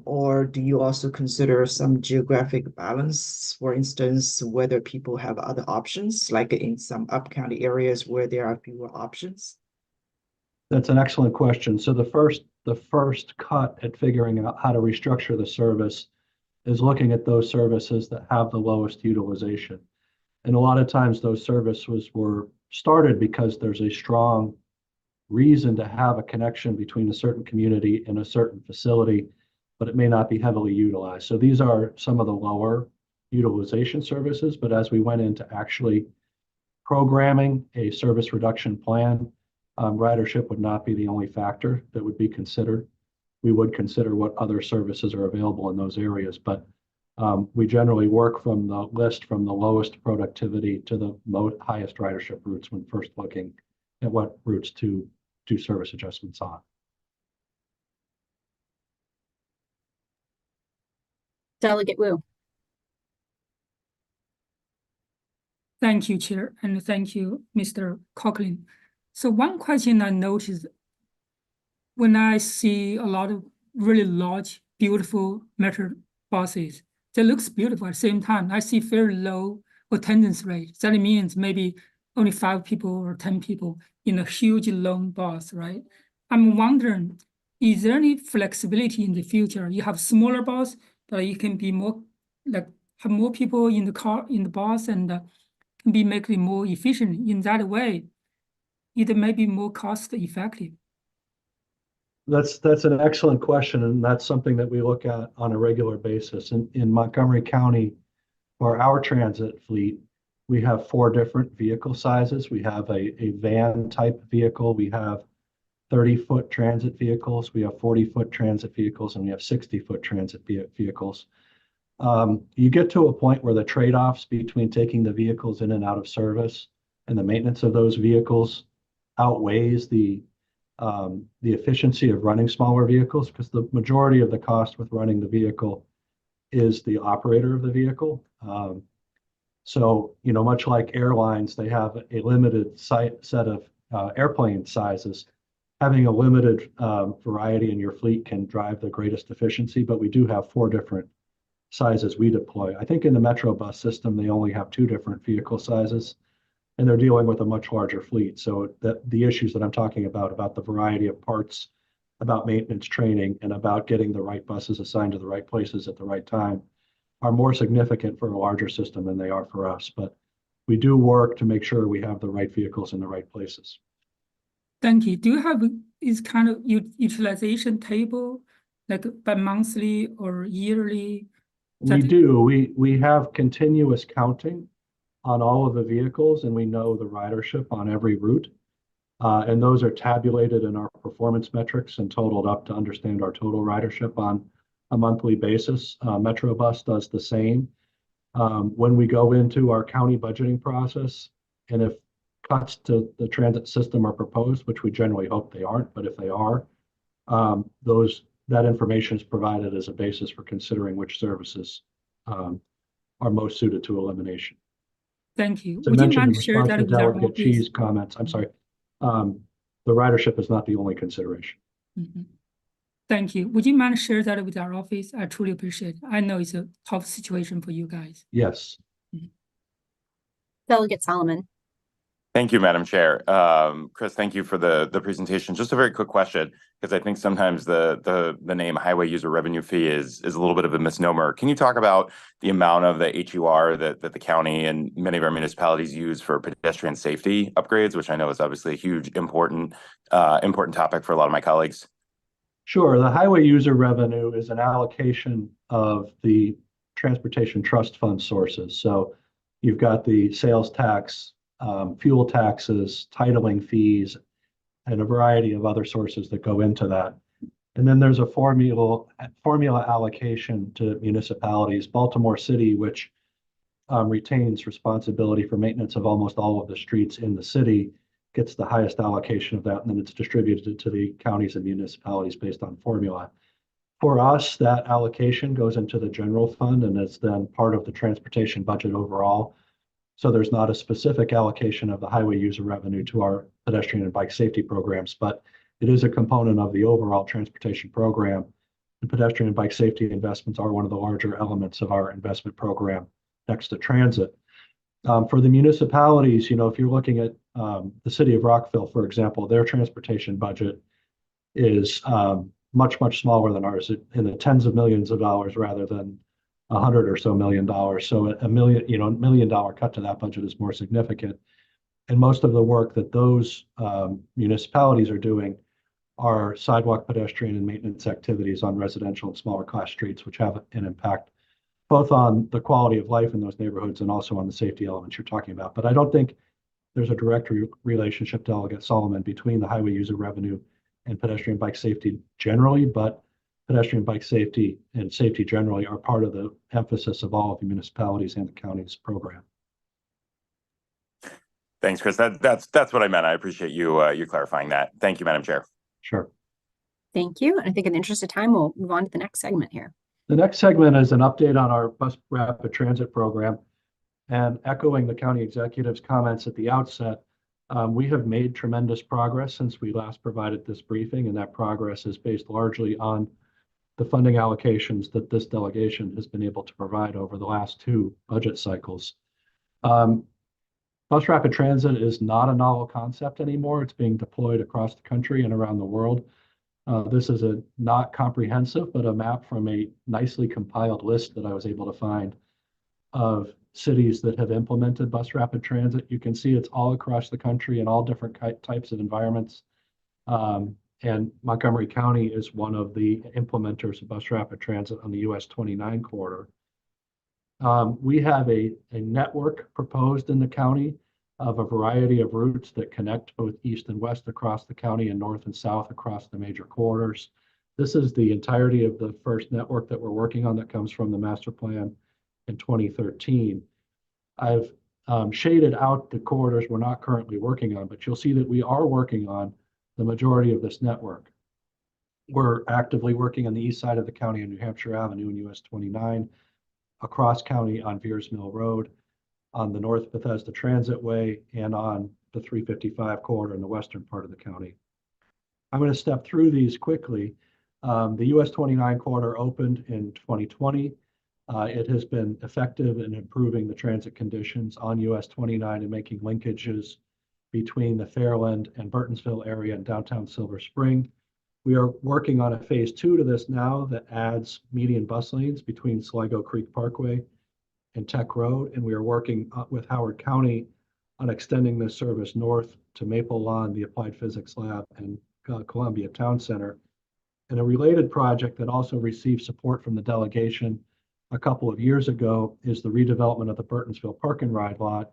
Speaker 19: Or do you also consider some geographic balance, for instance, whether people have other options, like in some up-county areas where there are fewer options?
Speaker 6: That's an excellent question. So the first cut at figuring out how to restructure the service is looking at those services that have the lowest utilization. And a lot of times those services were started because there's a strong reason to have a connection between a certain community and a certain facility, but it may not be heavily utilized. So these are some of the lower utilization services, but as we went into actually programming a service reduction plan, ridership would not be the only factor that would be considered. We would consider what other services are available in those areas, but we generally work from the list from the lowest productivity to the highest ridership routes when first looking at what routes to do service adjustments on.
Speaker 1: Delegate Wu.
Speaker 5: Thank you, Chair, and thank you, Mr. Coughlin. So one question I noticed when I see a lot of really large, beautiful metro buses, that looks beautiful at the same time. I see very low attendance rate. That means maybe only 5 people or 10 people in a huge long bus, right? I'm wondering, is there any flexibility in the future? You have smaller bus, but you can be more, like have more people in the car, in the bus, and can be make it more efficient in that way. It may be more cost effective.
Speaker 6: That's an excellent question, and that's something that we look at on a regular basis. In Montgomery County, for our transit fleet, we have 4 different vehicle sizes. We have a van type vehicle, we have 30-foot transit vehicles, we have 40-foot transit vehicles, and we have 60-foot transit vehicles. You get to a point where the trade-offs between taking the vehicles in and out of service and the maintenance of those vehicles outweighs the efficiency of running smaller vehicles, because the majority of the cost with running the vehicle is the operator of the vehicle. So, much like airlines, they have a limited set of airplane sizes. Having a limited variety in your fleet can drive the greatest efficiency, but we do have 4 different sizes we deploy. I think in the Metro bus system, they only have 2 different vehicle sizes, and they're dealing with a much larger fleet. So the issues that I'm talking about the variety of parts, about maintenance training, and about getting the right buses assigned to the right places at the right time are more significant for a larger system than they are for us. But we do work to make sure we have the right vehicles in the right places.
Speaker 5: Thank you. Do you have is kind of utilization table, like by monthly or yearly?
Speaker 6: We do. We have continuous counting on all of the vehicles, and we know the ridership on every route. And those are tabulated in our performance metrics and totaled up to understand our total ridership on a monthly basis. Metrobus does the same. When we go into our county budgeting process, and if cuts to the transit system are proposed, which we generally hope they aren't, but if they are, that information is provided as a basis for considering which services are most suited to elimination.
Speaker 5: Thank you.
Speaker 6: So
Speaker 5: Would you
Speaker 6: mentioned in
Speaker 5: mind share
Speaker 6: response
Speaker 5: that
Speaker 6: to
Speaker 5: with our
Speaker 6: Delegate
Speaker 5: office?
Speaker 6: Chi's comments, I'm sorry, the ridership is not the only consideration.
Speaker 5: Mhm. Thank you. Would you mind share that with our office? I truly appreciate it. I know it's a tough situation for you guys.
Speaker 6: Yes.
Speaker 1: Delegate Solomon.
Speaker 2: Thank you, Madam Chair. Chris, thank you for the presentation. Just a very quick question, because I think sometimes the name highway user revenue fee is a little bit of a misnomer. Can you talk about the amount of the HUR that the county and many of our municipalities use for pedestrian safety upgrades, which I know is obviously a huge, important topic for a lot of my colleagues?
Speaker 6: Sure. The highway user revenue is an allocation of the transportation trust fund sources. So you've got the sales tax, fuel taxes, titling fees, and a variety of other sources that go into that. And then there's a formula allocation to municipalities. Baltimore City, which retains responsibility for maintenance of almost all of the streets in the city, gets the highest allocation of that, and then it's distributed to the counties and municipalities based on formula. For us, that allocation goes into the general fund, and it's then part of the transportation budget overall. So there's not a specific allocation of the highway user revenue to our pedestrian and bike safety programs, but it is a component of the overall transportation program. And pedestrian and bike safety investments are one of the larger elements of our investment program next to transit. For the municipalities, if you're looking at the city of Rockville, for example, their transportation budget is much, much smaller than ours, in the tens of millions of dollars rather than $100 or so million. So $1 million cut to that budget is more significant. And most of the work that those municipalities are doing are sidewalk, pedestrian, and maintenance activities on residential and smaller class streets, which have an impact both on the quality of life in those neighborhoods and also on the safety elements you're talking about. But I don't think there's a direct relationship, Delegate Solomon, between the highway user revenue and pedestrian bike safety generally, but pedestrian bike safety and safety generally are part of the emphasis of all of the municipalities and the county's program.
Speaker 2: Thanks, Chris. That's what I meant. I appreciate you clarifying that. Thank you, Madam Chair.
Speaker 6: Sure.
Speaker 1: Thank you. And I think in the interest of time, we'll move on to the next segment here.
Speaker 6: The next segment is an update on our bus rapid transit program. And echoing the county executive's comments at the outset, we have made tremendous progress since we last provided this briefing, and that progress is based largely on the funding allocations that this delegation has been able to provide over the last 2 budget cycles. Bus rapid transit is not a novel concept anymore. It's being deployed across the country and around the world. This is a not comprehensive, but a map from a nicely compiled list that I was able to find of cities that have implemented bus rapid transit. You can see it's all across the country in all different types of environments. And Montgomery County is one of the implementers of bus rapid transit on the US 29 corridor. We have a network proposed in the county of a variety of routes that connect both east and west across the county and north and south across the major corridors. This is the entirety of the first network that we're working on that comes from the master plan in 2013. I've shaded out the corridors we're not currently working on, but you'll see that we are working on the majority of this network. We're actively working on the east side of the county on New Hampshire Avenue and US 29, across county on Veers Mill Road, on the North Bethesda Transit Way, and on the 355 corridor in the western part of the county. I'm going to step through these quickly. The US 29 corridor opened in 2020. It has been effective in improving the transit conditions on US 29 and making linkages between the Fairland and Burtonsville area and downtown Silver Spring. We are working on a phase 2 to this now that adds median bus lanes between Sligo Creek Parkway and Tech Road, and we are working with Howard County on extending this service north to Maple Lawn, the Applied Physics Lab, and Columbia Town Center. And a related project that also received support from the delegation a couple of years ago is the redevelopment of the Burtonsville Park and Ride lot.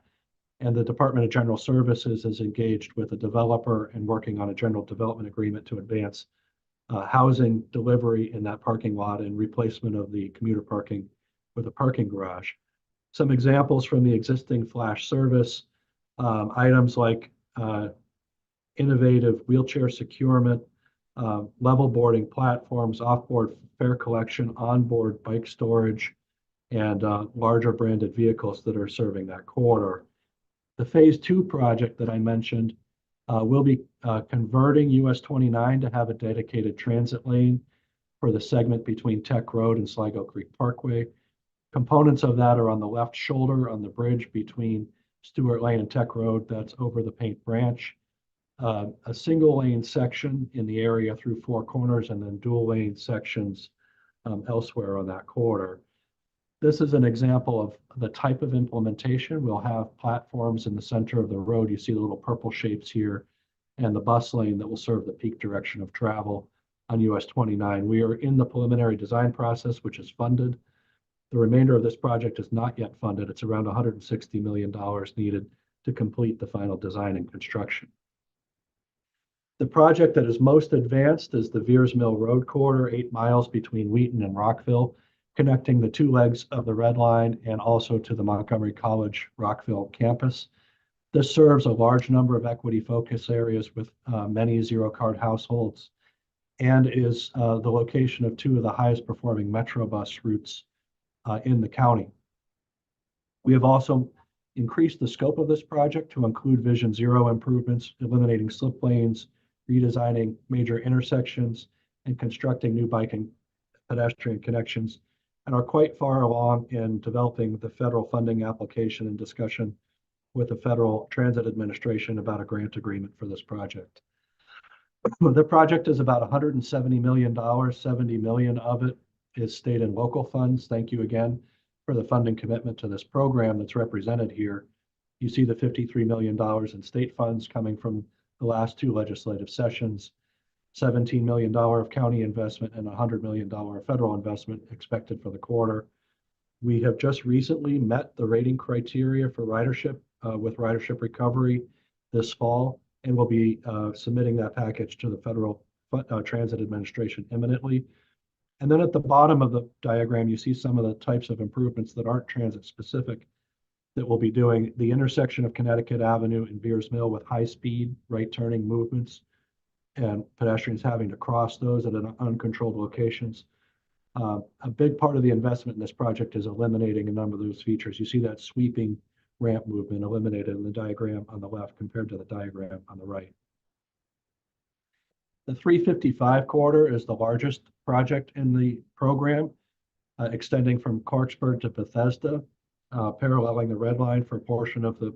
Speaker 6: And the Department of General Services is engaged with a developer and working on a general development agreement to advance housing delivery in that parking lot and replacement of the commuter parking with a parking garage. Some examples from the existing flash service, items like innovative wheelchair securement, level boarding platforms, off-board fare collection, on-board bike storage, and larger branded vehicles that are serving that corridor. The phase 2 project that I mentioned will be converting US 29 to have a dedicated transit lane for the segment between Tech Road and Sligo Creek Parkway. Components of that are on the left shoulder on the bridge between Stewart Lane and Tech Road. That's over the Paint Branch. A single lane section in the area through Four Corners, and then dual lane sections elsewhere on that corridor. This is an example of the type of implementation. We'll have platforms in the center of the road. You see the little purple shapes here, and the bus lane that will serve the peak direction of travel on US 29. We are in the preliminary design process, which is funded. The remainder of this project is not yet funded. It's around $160 million needed to complete the final design and construction. The project that is most advanced is the Veers Mill Road corridor, 8 miles between Wheaton and Rockville, connecting the 2 legs of the Red Line and also to the Montgomery College Rockville campus. This serves a large number of equity focus areas with many zero-card households, and is the location of 2 of the highest performing Metro bus routes in the county. We have also increased the scope of this project to include Vision Zero improvements, eliminating slip lanes, redesigning major intersections, and constructing new bike and pedestrian connections, and are quite far along in developing the federal funding application and discussion with the Federal Transit Administration about a grant agreement for this project. The project is about $170 million. $70 million of it is state and local funds. Thank you again for the funding commitment to this program that's represented here. You see the $53 million in state funds coming from the last 2 legislative sessions, $17 million of county investment, and $100 million of federal investment expected for the corridor. We have just recently met the rating criteria for ridership with ridership recovery this fall, and we'll be submitting that package to the Federal Transit Administration imminently. And then at the bottom of the diagram, you see some of the types of improvements that aren't transit specific that we'll be doing. The intersection of Connecticut Avenue and Veers Mill with high-speed right turning movements and pedestrians having to cross those at uncontrolled locations. A big part of the investment in this project is eliminating a number of those features. You see that sweeping ramp movement eliminated in the diagram on the left compared to the diagram on the right. The 355 corridor is the largest project in the program, extending from Clarksburg to Bethesda, paralleling the Red Line for a portion of the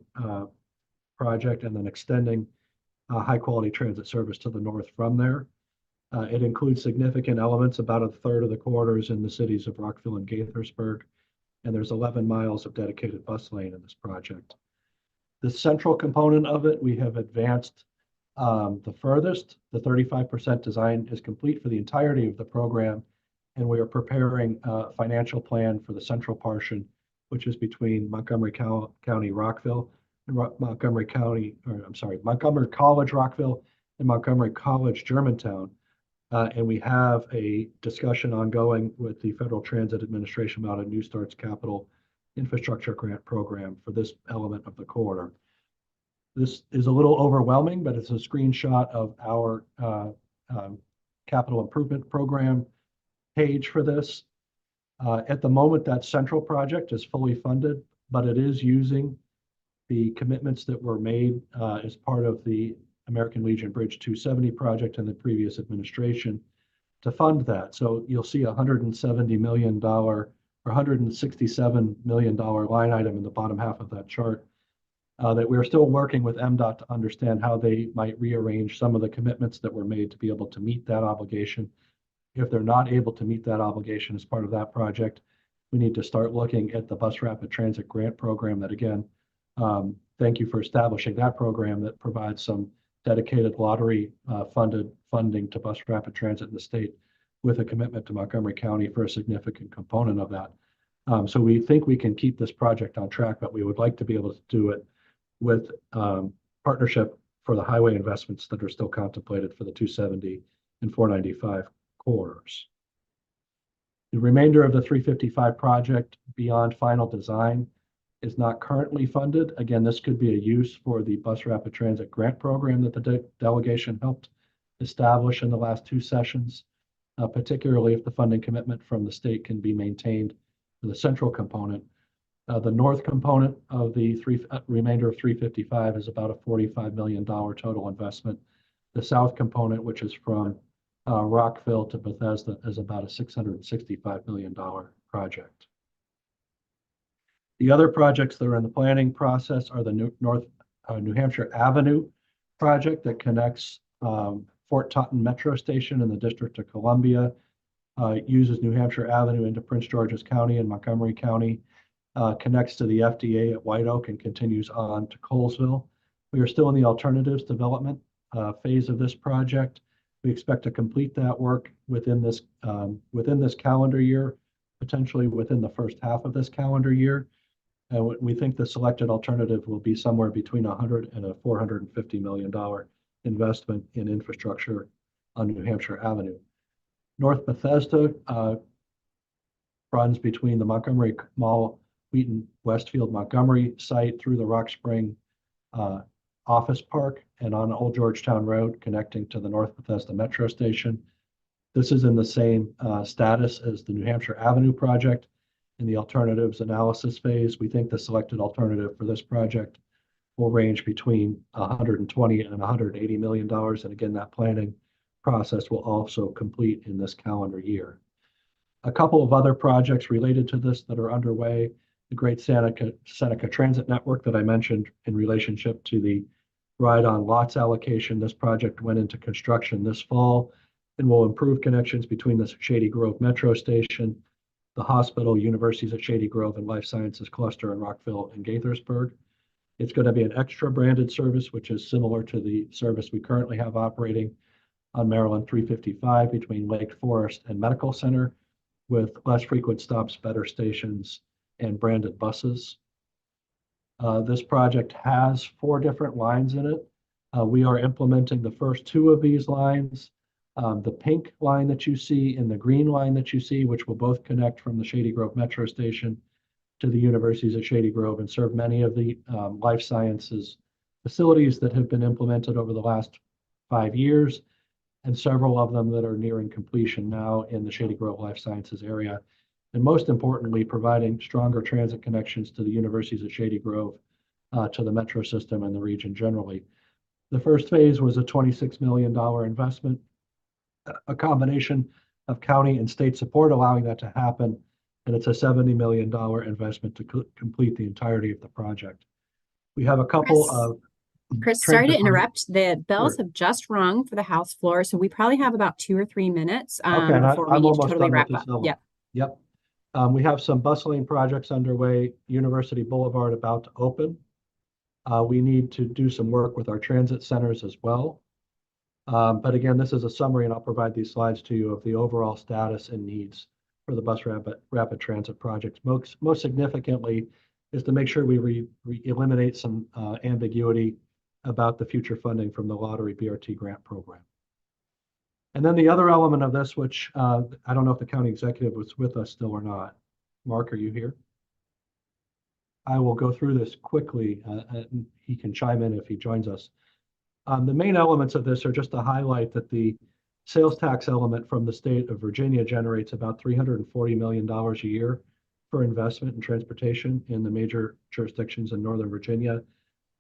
Speaker 6: project, and then extending high-quality transit service to the north from there. It includes significant elements. About a third of the corridors in the cities of Rockville and Gaithersburg, and there's 11 miles of dedicated bus lane in this project. The central component of it, we have advanced the furthest. The 35% design is complete for the entirety of the program, and we are preparing a financial plan for the central portion, which is between Montgomery County, Rockville, in Montgomery County, or I'm sorry, Montgomery College Rockville and Montgomery College Germantown. And we have a discussion ongoing with the Federal Transit Administration about a New Starts Capital Infrastructure Grant Program for this element of the corridor. This is a little overwhelming, but it's a screenshot of our capital improvement program page for this. At the moment, that central project is fully funded, but it is using the commitments that were made as part of the American Legion Bridge 270 project in the previous administration to fund that. So you'll see $170 million or $167 million line item in the bottom half of that chart that we're still working with MDOT to understand how they might rearrange some of the commitments that were made to be able to meet that obligation. If they're not able to meet that obligation as part of that project, we need to start looking at the Bus Rapid Transit Grant Program that, again, thank you for establishing that program that provides some dedicated lottery funded funding to bus rapid transit in the state with a commitment to Montgomery County for a significant component of that. So we think we can keep this project on track, but we would like to be able to do it with partnership for the highway investments that are still contemplated for the 270 and 495 corridors. The remainder of the 355 project beyond final design is not currently funded. Again, this could be a use for the Bus Rapid Transit Grant Program that the delegation helped establish in the last two sessions, particularly if the funding commitment from the state can be maintained for the central component. The north component of the remainder of 355 is about a $45 million total investment. The south component, which is from Rockville to Bethesda, is about a $665 million project. The other projects that are in the planning process are the New Hampshire Avenue project that connects Fort Totten Metro Station in the District of Columbia, uses New Hampshire Avenue into Prince George's County and Montgomery County, connects to the FDA at White Oak and continues on to Colesville. We are still in the alternatives development phase of this project. We expect to complete that work within this calendar year, potentially within the first half of this calendar year. And we think the selected alternative will be somewhere between $100 and a $450 million investment in infrastructure on New Hampshire Avenue. North Bethesda runs between the Montgomery Mall, Wheaton, Westfield, Montgomery site through the Rock Spring Office Park and on Old Georgetown Road, connecting to the North Bethesda Metro Station. This is in the same status as the New Hampshire Avenue project. In the alternatives analysis phase, we think the selected alternative for this project will range between $120 and $180 million. And again, that planning process will also complete in this calendar year. A couple of other projects related to this that are underway, the Great Seneca Transit Network that I mentioned in relationship to the ride-on lots allocation. This project went into construction this fall and will improve connections between the Shady Grove Metro Station, the hospital, universities at Shady Grove, and life sciences cluster in Rockville and Gaithersburg. It's going to be an extra branded service, which is similar to the service we currently have operating on Maryland 355 between Lake Forest and Medical Center, with less frequent stops, better stations, and branded buses. This project has 4 different lines in it. We are implementing the first 2 of these lines. The pink line that you see and the green line that you see, which will both connect from the Shady Grove Metro Station to the universities at Shady Grove and serve many of the life sciences facilities that have been implemented over the last 5 years, and several of them that are nearing completion now in the Shady Grove Life Sciences area. And most importantly, providing stronger transit connections to the universities at Shady Grove, to the metro system and the region generally. The first phase was a $26 million investment, a combination of county and state support allowing that to happen. And it's a $70 million investment to complete the entirety of the project. We have a couple of
Speaker 1: Chris, sorry to interrupt. The bells have just rung for the House floor, so we probably have about 2 or 3 minutes before we need to totally wrap up. Yeah.
Speaker 6: Yep. We have some bus lane projects underway. University Boulevard about to open. We need to do some work with our transit centers as well. But again, this is a summary, and I'll provide these slides to you of the overall status and needs for the bus rapid transit projects. Most significantly, is to make sure we eliminate some ambiguity about the future funding from the lottery BRT grant program. And then the other element of this, which I don't know if the county executive was with us still or not. Mark, are you here? I will go through this quickly. And he can chime in if he joins us. The main elements of this are just to highlight that the sales tax element from the state of Virginia generates about $340 million a year for investment in transportation in the major jurisdictions in Northern Virginia.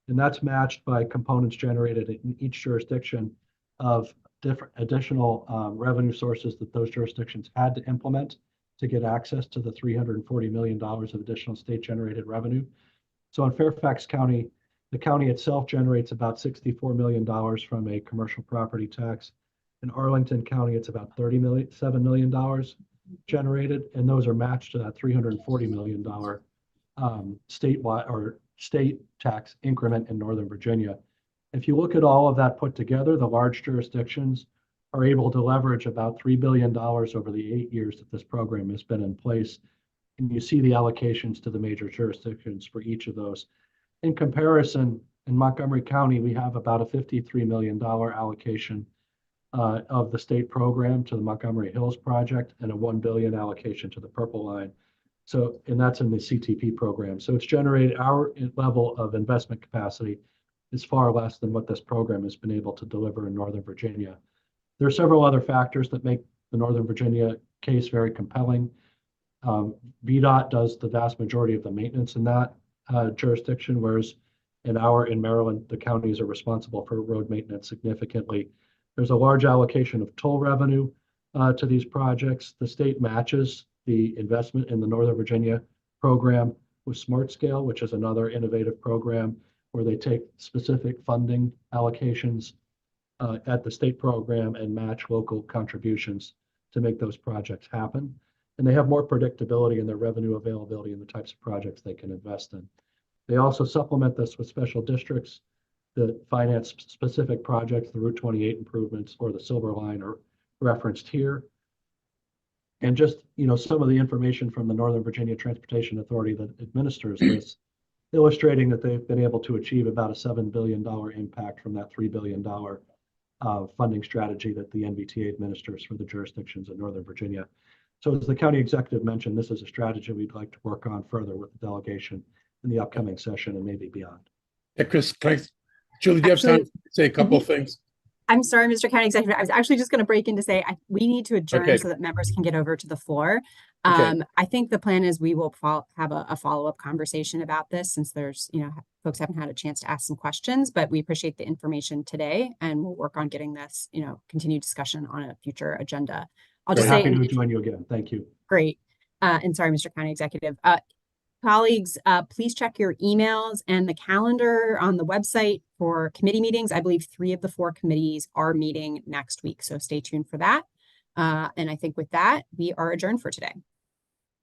Speaker 6: And that's matched by components generated in each jurisdiction of different additional revenue sources that those jurisdictions had to implement to get access to the $340 million of additional state generated revenue. So in Fairfax County, the county itself generates about $64 million from a commercial property tax. In Arlington County, it's about $37 million generated, and those are matched to that $340 million statewide or state tax increment in Northern Virginia. If you look at all of that put together, the large jurisdictions are able to leverage about $3 billion over the 8 years that this program has been in place. And you see the allocations to the major jurisdictions for each of those. In comparison, in Montgomery County, we have about a $53 million allocation of the state program to the Montgomery Hills project and a $1 billion allocation to the Purple Line. So, and that's in the CTP program. So it's generated, our level of investment capacity is far less than what this program has been able to deliver in Northern Virginia. There are several other factors that make the Northern Virginia case very compelling. VDOT does the vast majority of the maintenance in that jurisdiction, whereas in Maryland, the counties are responsible for road maintenance significantly. There's a large allocation of toll revenue to these projects. The state matches the investment in the Northern Virginia program with Smart Scale, which is another innovative program where they take specific funding allocations at the state program and match local contributions to make those projects happen. And they have more predictability in their revenue availability and the types of projects they can invest in. They also supplement this with special districts that finance specific projects. The Route 28 improvements or the Silver Line are referenced here. And just, some of the information from the Northern Virginia Transportation Authority that administers this, illustrating that they've been able to achieve about a $7 billion impact from that $3 billion funding strategy that the NVTA administers for the jurisdictions in Northern Virginia. So as the county executive mentioned, this is a strategy we'd like to work on further with the delegation in the upcoming session and maybe beyond.
Speaker 3: Yeah, Chris, Julie, do you have time to say a couple of things?
Speaker 1: I'm sorry, Mr. County Executive. I was actually just going to break in to say we need to adjourn so that members can get over to the floor. I think the plan is we will have a follow-up conversation about this since there's, folks haven't had a chance to ask some questions, but we appreciate the information today and we'll work on getting this, continued discussion on a future agenda. I'll just say,
Speaker 6: happy to join you again. Thank you.
Speaker 1: Great. And sorry, Mr. County Executive. Colleagues, please check your emails and the calendar on the website for committee meetings. I believe 3 of the 4 committees are meeting next week, so stay tuned for that. And I think with that, we are adjourned for today.